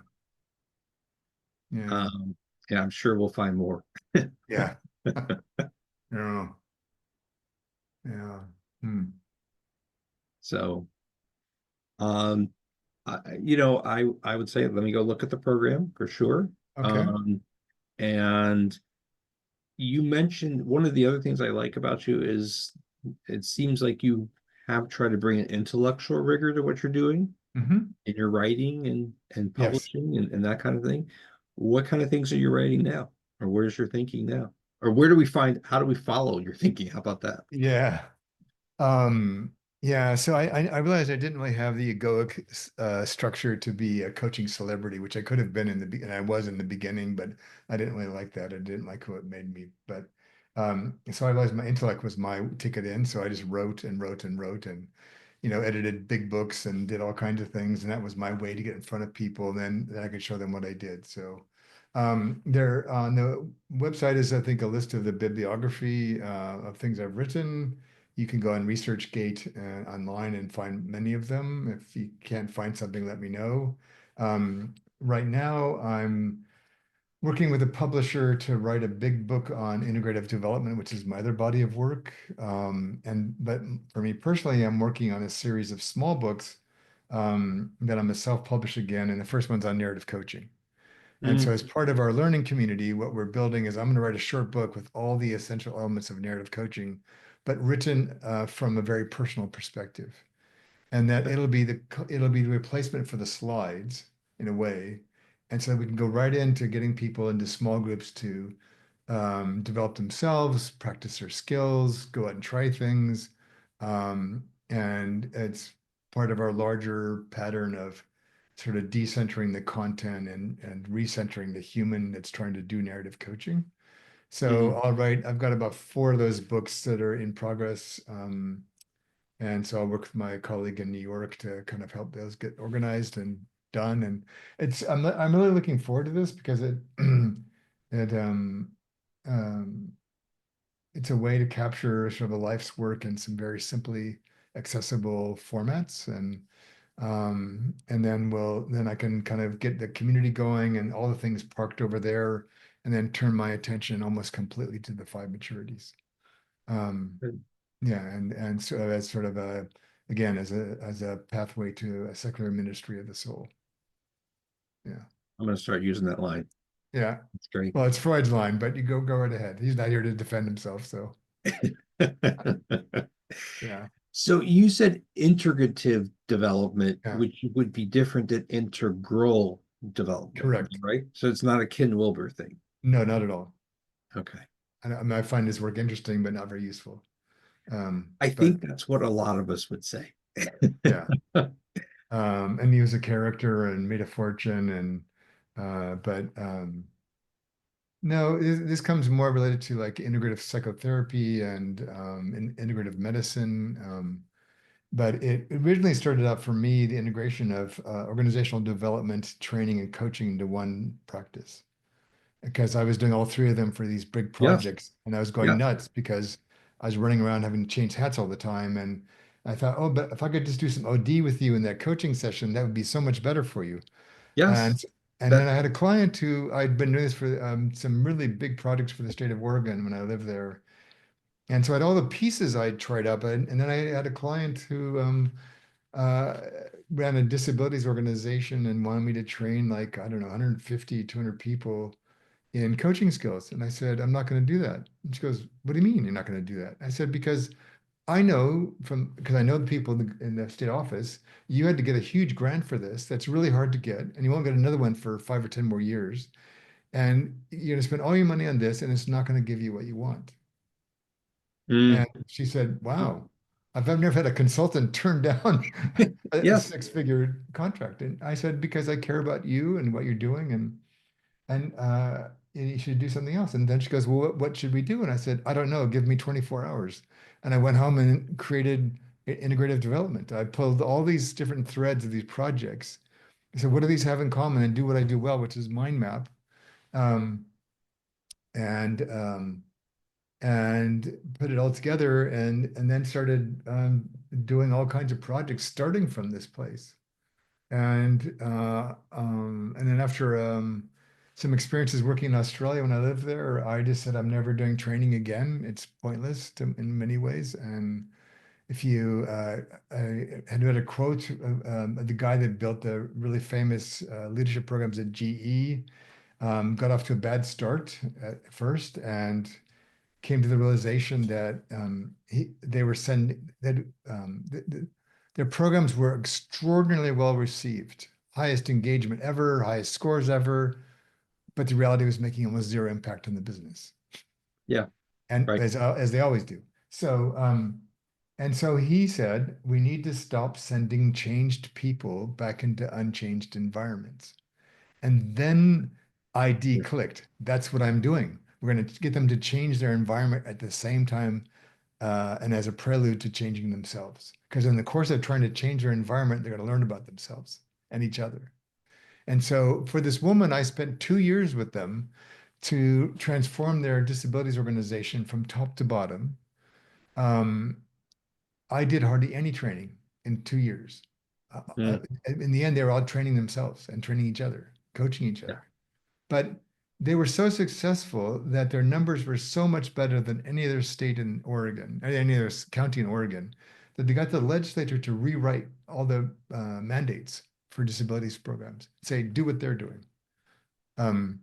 Yeah. Um, yeah, I'm sure we'll find more. Yeah. Yeah. Yeah. Hmm. So, um, I would say, let me go look at the program for sure. Okay. And you mentioned one of the other things I like about you is it seems like you have tried to bring an intellectual rigor to what you're doing Hmm. in your writing and Yes. publishing and that kind of thing. What kind of things are you writing now? Or where's your thinking now? Or where do we find, how do we follow your thinking? How about that? Yeah. Um, yeah, so I realized I didn't really have the egoic structure to be a coaching celebrity, which I could have been and I was in the beginning, but I didn't really like that. I didn't like who it made me. But so I realized my intellect was my ticket in, so I just wrote and wrote and wrote and edited big books and did all kinds of things, and that was my way to get in front of people, and then I could show them what I did. So there on the website is, I think, a list of the bibliography of things I've written. You can go on ResearchGate online and find many of them. If you can't find something, let me know. Right now, I'm working with a publisher to write a big book on integrative development, which is my other body of work. But for me personally, I'm working on a series of small books that I'm a self-publish again, and the first one's on narrative coaching. And so, Mm, as part of our learning community, what we're building is I'm going to write a short book with all the essential elements of narrative coaching, but written from a very personal perspective. And that it'll be the replacement for the slides in a way. And so we can go right into getting people into small groups to develop themselves, practice their skills, go out and try things. And it's part of our larger pattern of sort of decentering the content and recentering the human that's trying to do narrative coaching. So, mm, all right, I've got about four of those books that are in progress. And so I'll work with my colleague in New York to kind of help those get organized and done. And I'm really looking forward to this because it um, it's a way to capture sort of a life's work in some very simply accessible formats. And then I can kind of get the community going and all the things parked over there, and then turn my attention almost completely to the five maturities. Um, good. yeah, and so that's sort of again, as a pathway to a secular ministry of the soul. Yeah. I'm going to start using that line. Yeah. It's great. Well, it's Freud's line, but you go right ahead. He's not here to defend himself, so yeah. So you said integrative development, Yeah. which would be different than integral development, Correct. right? So it's not a Ken Wilber thing. No, not at all. Okay. I mean, I find his work interesting, but not very useful. I But think that's what a lot of us would say. yeah. And he was a character and made a fortune but no, this comes more related to like integrative psychotherapy and integrative medicine. But it originally started out for me, the integration of organizational development, training, and coaching into one practice. Because I was doing all three of them for these big Yeah, projects, and I was going yeah, nuts because I was running around having to change hats all the time. And I thought, oh, but if I could just do some OD with you in that coaching session, that would be so much better for you. yes. And and then That I had a client who I'd been doing this for some really big projects for the state of Oregon when I lived there. And so I had all the pieces I tried up, and then I had a client who uh, ran a disabilities organization and wanted me to train like, I don't know, 150, 200 people in coaching skills. And I said, I'm not going to do that. And she goes, what do you mean you're not going to do that? I said, because because I know the people in the state office, you had to get a huge grant for this. That's really hard to get. And you won't get another one for 5 or 10 more years. And you're going to spend all your money on this, and it's not going to give you what you want. mm, And she said, wow, I've never had a consultant turn down a yeah, six-figure contract. And I said, because I care about you and what you're doing, and you should do something else. And then she goes, well, what should we do? And I said, I don't know. Give me 24 hours. And I went home and created integrative development. I pulled all these different threads of these projects. I said, what do these have in common? And do what I do well, which is mind map. Um, and and put it all together and then started doing all kinds of projects starting from this place. And then after some experiences working in Australia when I lived there, I just said I'm never doing training again. It's pointless in many ways. And if you, I had read a quote of the guy that built the really famous leadership programs at GE, got off to a bad start at first and came to the realization that they were sending that their programs were extraordinarily well received, highest engagement ever, highest scores ever, but the reality was making almost zero impact on the business. Yeah. and Right. as they always do. So and so he said we need to stop sending changed people back into unchanged environments. And then ID Yeah. clicked. That's what I'm doing. We're going to get them to change their environment at the same time, and as a prelude to changing themselves. Because in the course of trying to change their environment, they're going to learn about themselves and each other. And so for this woman, I spent 2 years with them to transform their disabilities organization from top to bottom. Um, I did hardly any training in 2 years. Mm, In the end, they were all training themselves and training each other, coaching each yeah. other. But they were so successful that their numbers were so much better than any other state in Oregon, any other county in Oregon, that they got the legislature to rewrite all the mandates for disabilities programs, say do what they're doing. Um,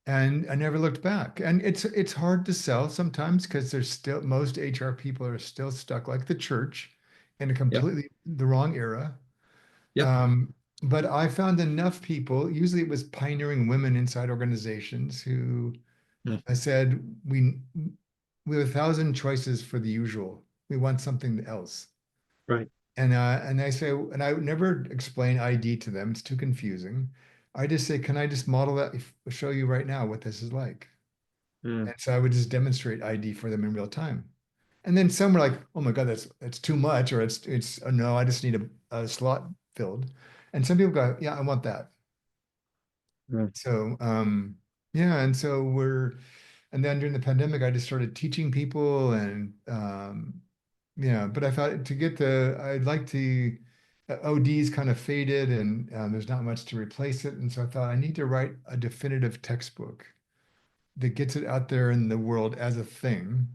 and I never looked back. And it's hard to sell sometimes because there's still most HR people are still stuck like the church in a Yep. completely the wrong era. Yep. Um, but I found enough people, usually it was pioneering women inside organizations who Mm, I said, we have 1,000 choices for the usual. We want something else. right. And I say, and I would never explain ID to them. It's too confusing. I just say, can I just model that, show you right now what this is like? Mm, And so I would just demonstrate ID for them in real time. And then some were like, "Oh my God, that's too much," or it's no, I just need a slot filled. And some people go, "Yeah, I want that." mm, So yeah, and so and then during the pandemic, I just started teaching people, and yeah, but I thought to get I'd like to. OD's kind of faded, and there's not much to replace it, and so I thought I need to write a definitive textbook that gets it out there in the world as a thing.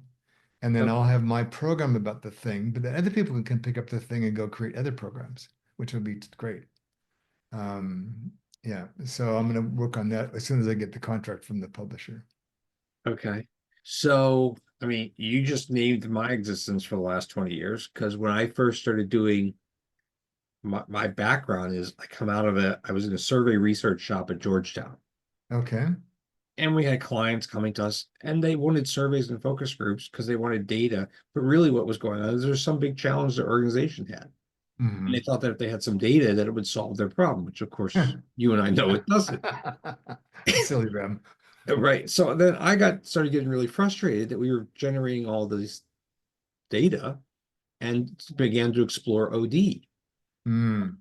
And then yep. I'll have my program about the thing, but then other people can pick up the thing and go create other programs, which would be great. Um, yeah, so I'm going to work on that as soon as I get the contract from the publisher. Okay. So, I mean, you just named my existence for the last 20 years because when I first started doing my background is I come out of I was in a survey research shop at Georgetown. Okay. And we had clients coming to us and they wanted surveys and focus groups because they wanted data. But really, what was going on is there's some big challenge the organization had. And they Hmm. thought that if they had some data, that it would solve their problem, which of course you and I know it doesn't. Silly them. Right. So then I started getting really frustrated that we were generating all this data and began to explore OD. Mm,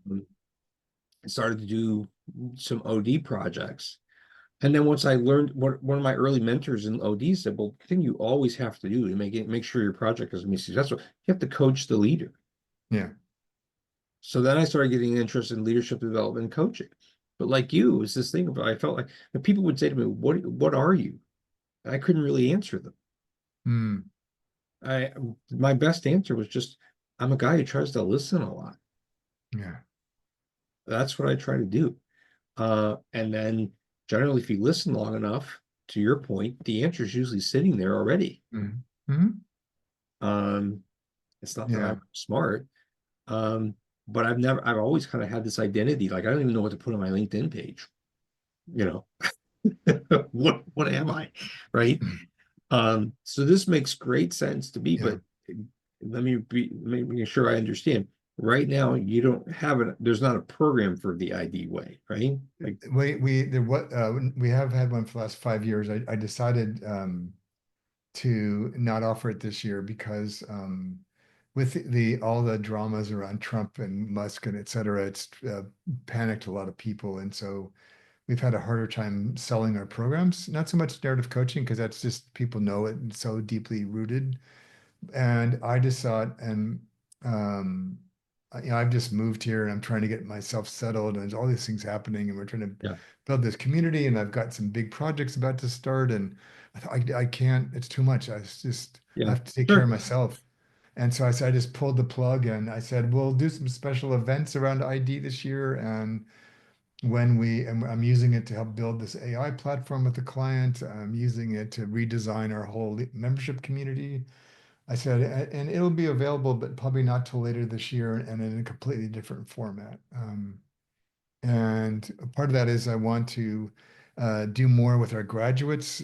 I started to do some OD projects. And then once I learned what one of my early mentors in OD said, well, the thing you always have to do to make sure your project is going to be successful, you have to coach the leader. yeah. So then I started getting interested in leadership development and coaching. But like you, it's this thing of I felt like the people would say to me, what are you? And I couldn't really answer them. Mm, I My best answer was just I'm a guy who tries to listen a lot. yeah. That's what I try to do. And then generally, if you listen long enough, to your point, the answer is usually sitting there already. Mm, hmm. Um, it's not that Yeah. I'm smart, um, but I've always kind of had this identity. Like I don't even know what to put on my LinkedIn page. You know, what am I, right? So this makes great sense to me, Yeah. but let me sure I understand. Right now, you don't have there's not a program for the ID way, right? Like, We have had one for the last 5 years. I decided to not offer it this year because with all the dramas around Trump and Musk and et cetera, it's panicked a lot of people. And so we've had a harder time selling our programs. Not so much narrative coaching, because that's just people know it and so deeply rooted. And I just saw it, and um, I've just moved here and I'm trying to get myself settled, and there's all these things happening, and we're trying to yeah, build this community, and I've got some big projects about to start, and I can't. It's too much. I yeah, have to take care of sure, myself. And so I said, I just pulled the plug, and I said, we'll do some special events around ID this year. And and I'm using it to help build this AI platform with the client. I'm using it to redesign our whole membership community. I said, and it'll be available, but probably not till later this year and in a completely different format. And part of that is I want to do more with our graduates,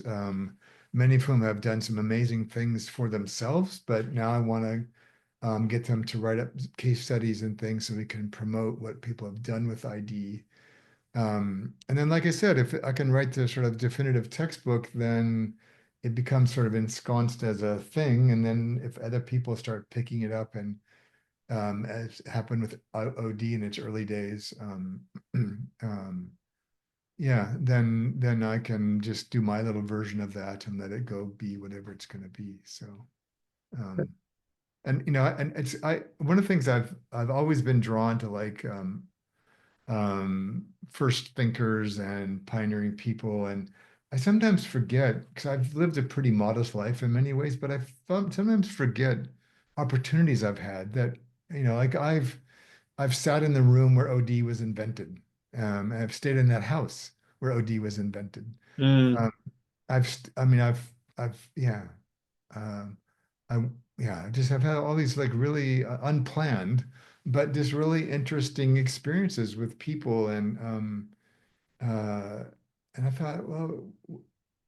many of whom have done some amazing things for themselves, but now I want to get them to write up case studies and things so we can promote what people have done with ID. And then, like I said, if I can write the sort of definitive textbook, then it becomes sort of ensconced as a thing. And then if other people start picking it up, and as happened with OD in its early days, um, yeah, then I can just do my little version of that and let it go be whatever it's going to be. So, um, and and it's one of the things I've always been drawn to, like first thinkers and pioneering people. And I sometimes forget, because I've lived a pretty modest life in many ways, but sometimes forget opportunities I've had that, like I've sat in the room where OD was invented. And I've stayed in that house where OD was invented. Mm, Um, I mean, yeah, um, I, yeah, I just have had all these like really unplanned, but just really interesting experiences with people. Uh, and I thought, well,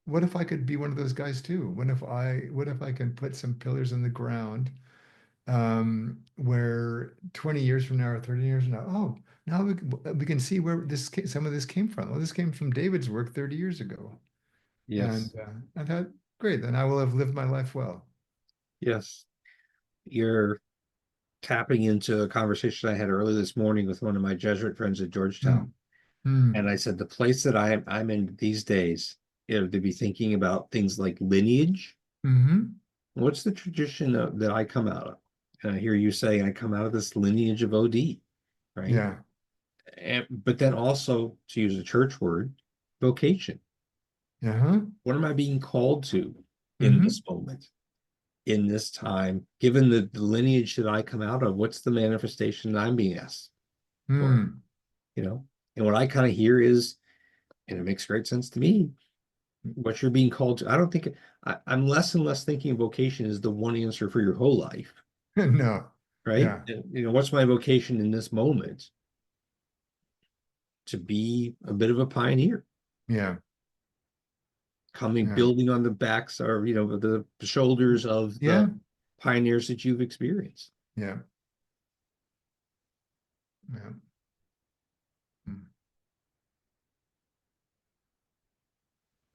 what if I could be one of those guys too? What if I can put some pillars in the ground, where 20 years from now or 30 years from now, oh, now we can see where some of this came from. Well, this came from David's work 30 years ago. And yes, I thought, great, then I will have lived my life well. yes. You're tapping into a conversation I had earlier this morning with one of my Jesuit friends at Georgetown. Hmm. Hmm. And I said, the place that I'm in these days, to be thinking about things like lineage. Hmm. What's the tradition that I come out of? And I hear you say I come out of this lineage of OD, right? Yeah. But then also, to use a church word, vocation. Uh-huh. What am I being called to in Hmm. this moment, in this time, given the lineage that I come out of? What's the manifestation that I'm being asked for? Hmm. You know, and what I kind of hear is, and it makes great sense to me, what you're being called to. I don't think I'm less and less thinking vocation is the one answer for your whole life, No. right? Yeah. What's my vocation in this moment? To be a bit of a pioneer, Yeah. coming, Yeah. building on the backs or, the shoulders of the Yeah. pioneers that you've experienced. Yeah. Yeah. Hmm.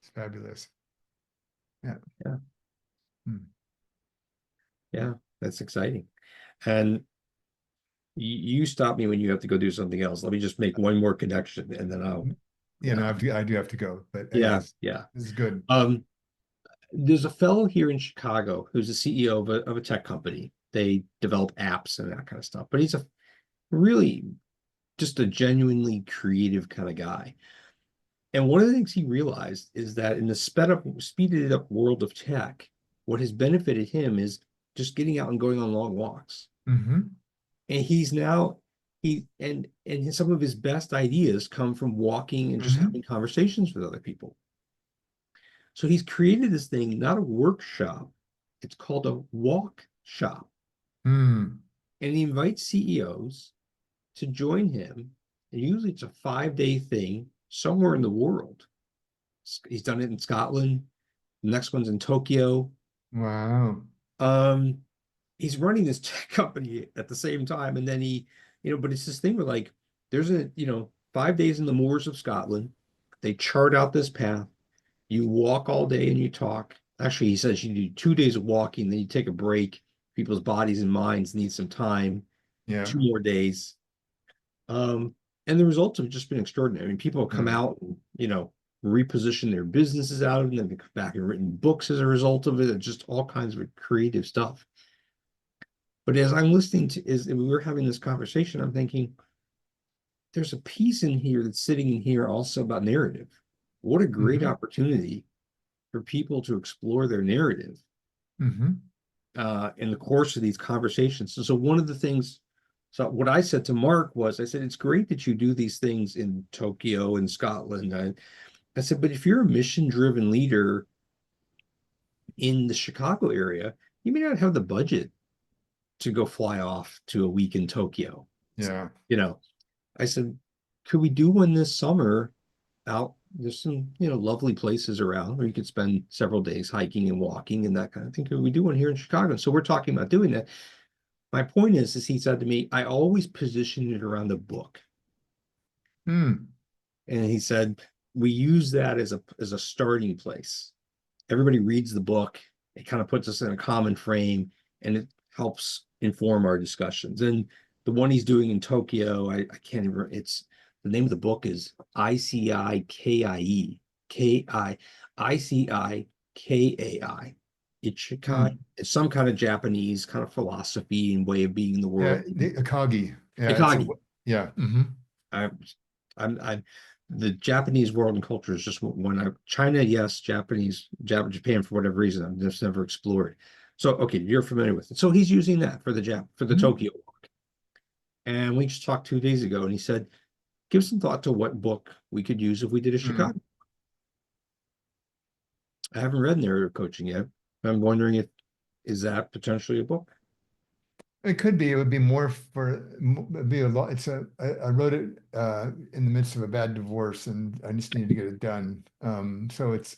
It's fabulous. Yeah. Yeah, Hmm. yeah, that's exciting. And you stop me when you have to go do something else. Let me just make one more connection and then I'll, Yeah, no, uh, I do have to go, but yeah, anyways, yeah. this is good. There's a fellow here in Chicago who's the CEO of a tech company. They develop apps and that kind of stuff, but he's a really just a genuinely creative kind of guy. And one of the things he realized is that in the speeded up world of tech, what has benefited him is just getting out and going on long walks. Hmm. And he's now some of his best ideas come from walking and just Hmm. having conversations with other people. So he's created this thing, not a workshop, it's called a walk shop. Hmm. And he invites CEOs to join him. And usually it's a 5-day thing somewhere in the world. He's done it in Scotland. The next one's in Tokyo. Wow. Um, he's running this tech company at the same time, and then but it's this thing where like there's 5 days in the moors of Scotland. They chart out this path. You walk all day and you talk. Actually, he says you do 2 days of walking, then you take a break. People's bodies and minds need some time. Yeah. 2 more days. Um, and the results have just been extraordinary. I mean, people have come Yeah. out and, reposition their businesses out of them. They've come back and written books as a result of it, and just all kinds of creative stuff. But as I'm listening to, as we were having this conversation, I'm thinking, there's a piece in here that's sitting in here also about narrative. What a great Hmm. opportunity for people to explore their narrative Hmm. in the course of these conversations. So one of the things, so what I said to Mark was, I said, it's great that you do these things in Tokyo and Scotland. I said, but if you're a mission-driven leader in the Chicago area, you may not have the budget to go fly off to a week in Tokyo. Yeah. You know, I said, could we do one this summer out there's some, lovely places around where you could spend several days hiking and walking and that kind of thing. We do one here in Chicago. So we're talking about doing that. My point is he said to me, I always position it around the book. Hmm. And he said, we use that as a starting place. Everybody reads the book. It kind of puts us in a common frame and it helps inform our discussions. And the one he's doing in Tokyo, I can't even, the name of the book is ICIKIE, ICIKAI. Ichikai. It's some kind of Japanese kind of philosophy and way of being in the Yeah, world. the Akagi. Yeah, Ikagi. yeah. Mm-hmm. I, I'm the Japanese world and culture is just one. China, yes, Japan for whatever reason I've just never explored. So okay, you're familiar with it. So he's using that for the Mm-hmm. Tokyo walk. And we just talked 2 days ago, and he said, give some thought to what book we could use if we did a Mm. Chicago. I haven't read narrative coaching yet. I'm wondering if is that potentially a book? It could be. It would be more for. It'd be a lot. I wrote it in the midst of a bad divorce, and I just needed to get it done. So it's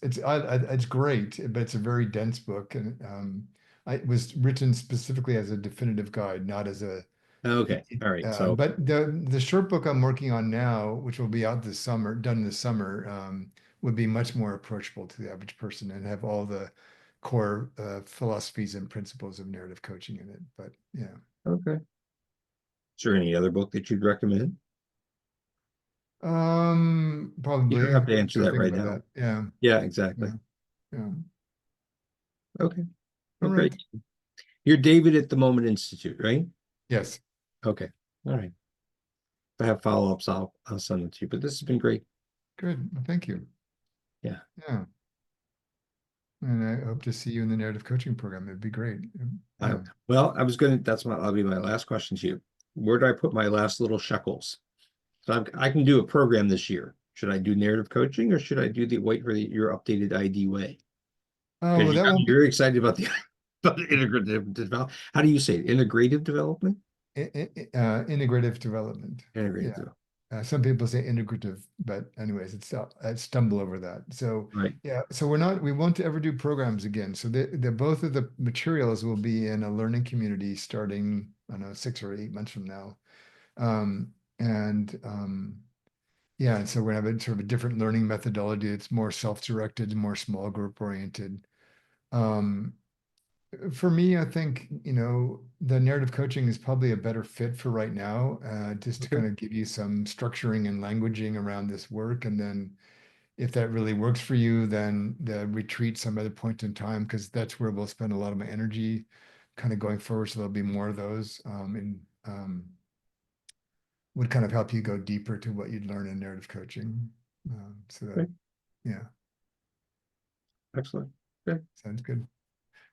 great, but it's a very dense book, and it was written specifically as a definitive guide, not as a. Okay, all right. So But the short book I'm working on now, which will be out this summer, done this summer, would be much more approachable to the average person and have all the core philosophies and principles of narrative coaching in it. But yeah. okay. Is there any other book that you'd recommend? You don't Probably. have to answer Still that thinking right about now. that. Yeah. Yeah, exactly. Yeah. Yeah. Okay. All Well, right. great. You're David at the Moment Institute, right? Yes. Okay. All right. If I have follow-ups, I'll send them to you. But this has been great. Good. Well, thank you. Yeah. Yeah. And I hope to see you in the narrative coaching program. It'd be great. Yeah. Well, that'll be my last question to you. Where do I put my last little shekels? So I can do a program this year. Should I do narrative coaching or should I wait for your updated ID way? Oh, Because well, you that got me won't be very excited about the about integrative development. How do you say it? Integrative development? integrative development. Integrative Yeah. development. Some people say integrative, but anyways, I stumble over that. So Right. yeah, so we won't ever do programs again. So the both of the materials will be in a learning community starting, I don't know, 6 or 8 months from now. And yeah, and so we're gonna have a sort of a different learning methodology. It's more self-directed, more small group oriented. Um, for me, I think, the narrative coaching is probably a better fit for right now, just to Okay. kind of give you some structuring and languaging around this work. And then if that really works for you, then the retreat some other point in time, because that's where we'll spend a lot of my energy kind of going forward. So there'll be more of those, and would kind of help you go deeper to what you'd learn in narrative coaching. So that, Okay. yeah, Excellent. Okay. sounds good.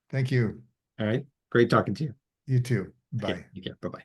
Thank you. All right. Great talking to you. You too. Okay. Bye. Take care. Bye-bye.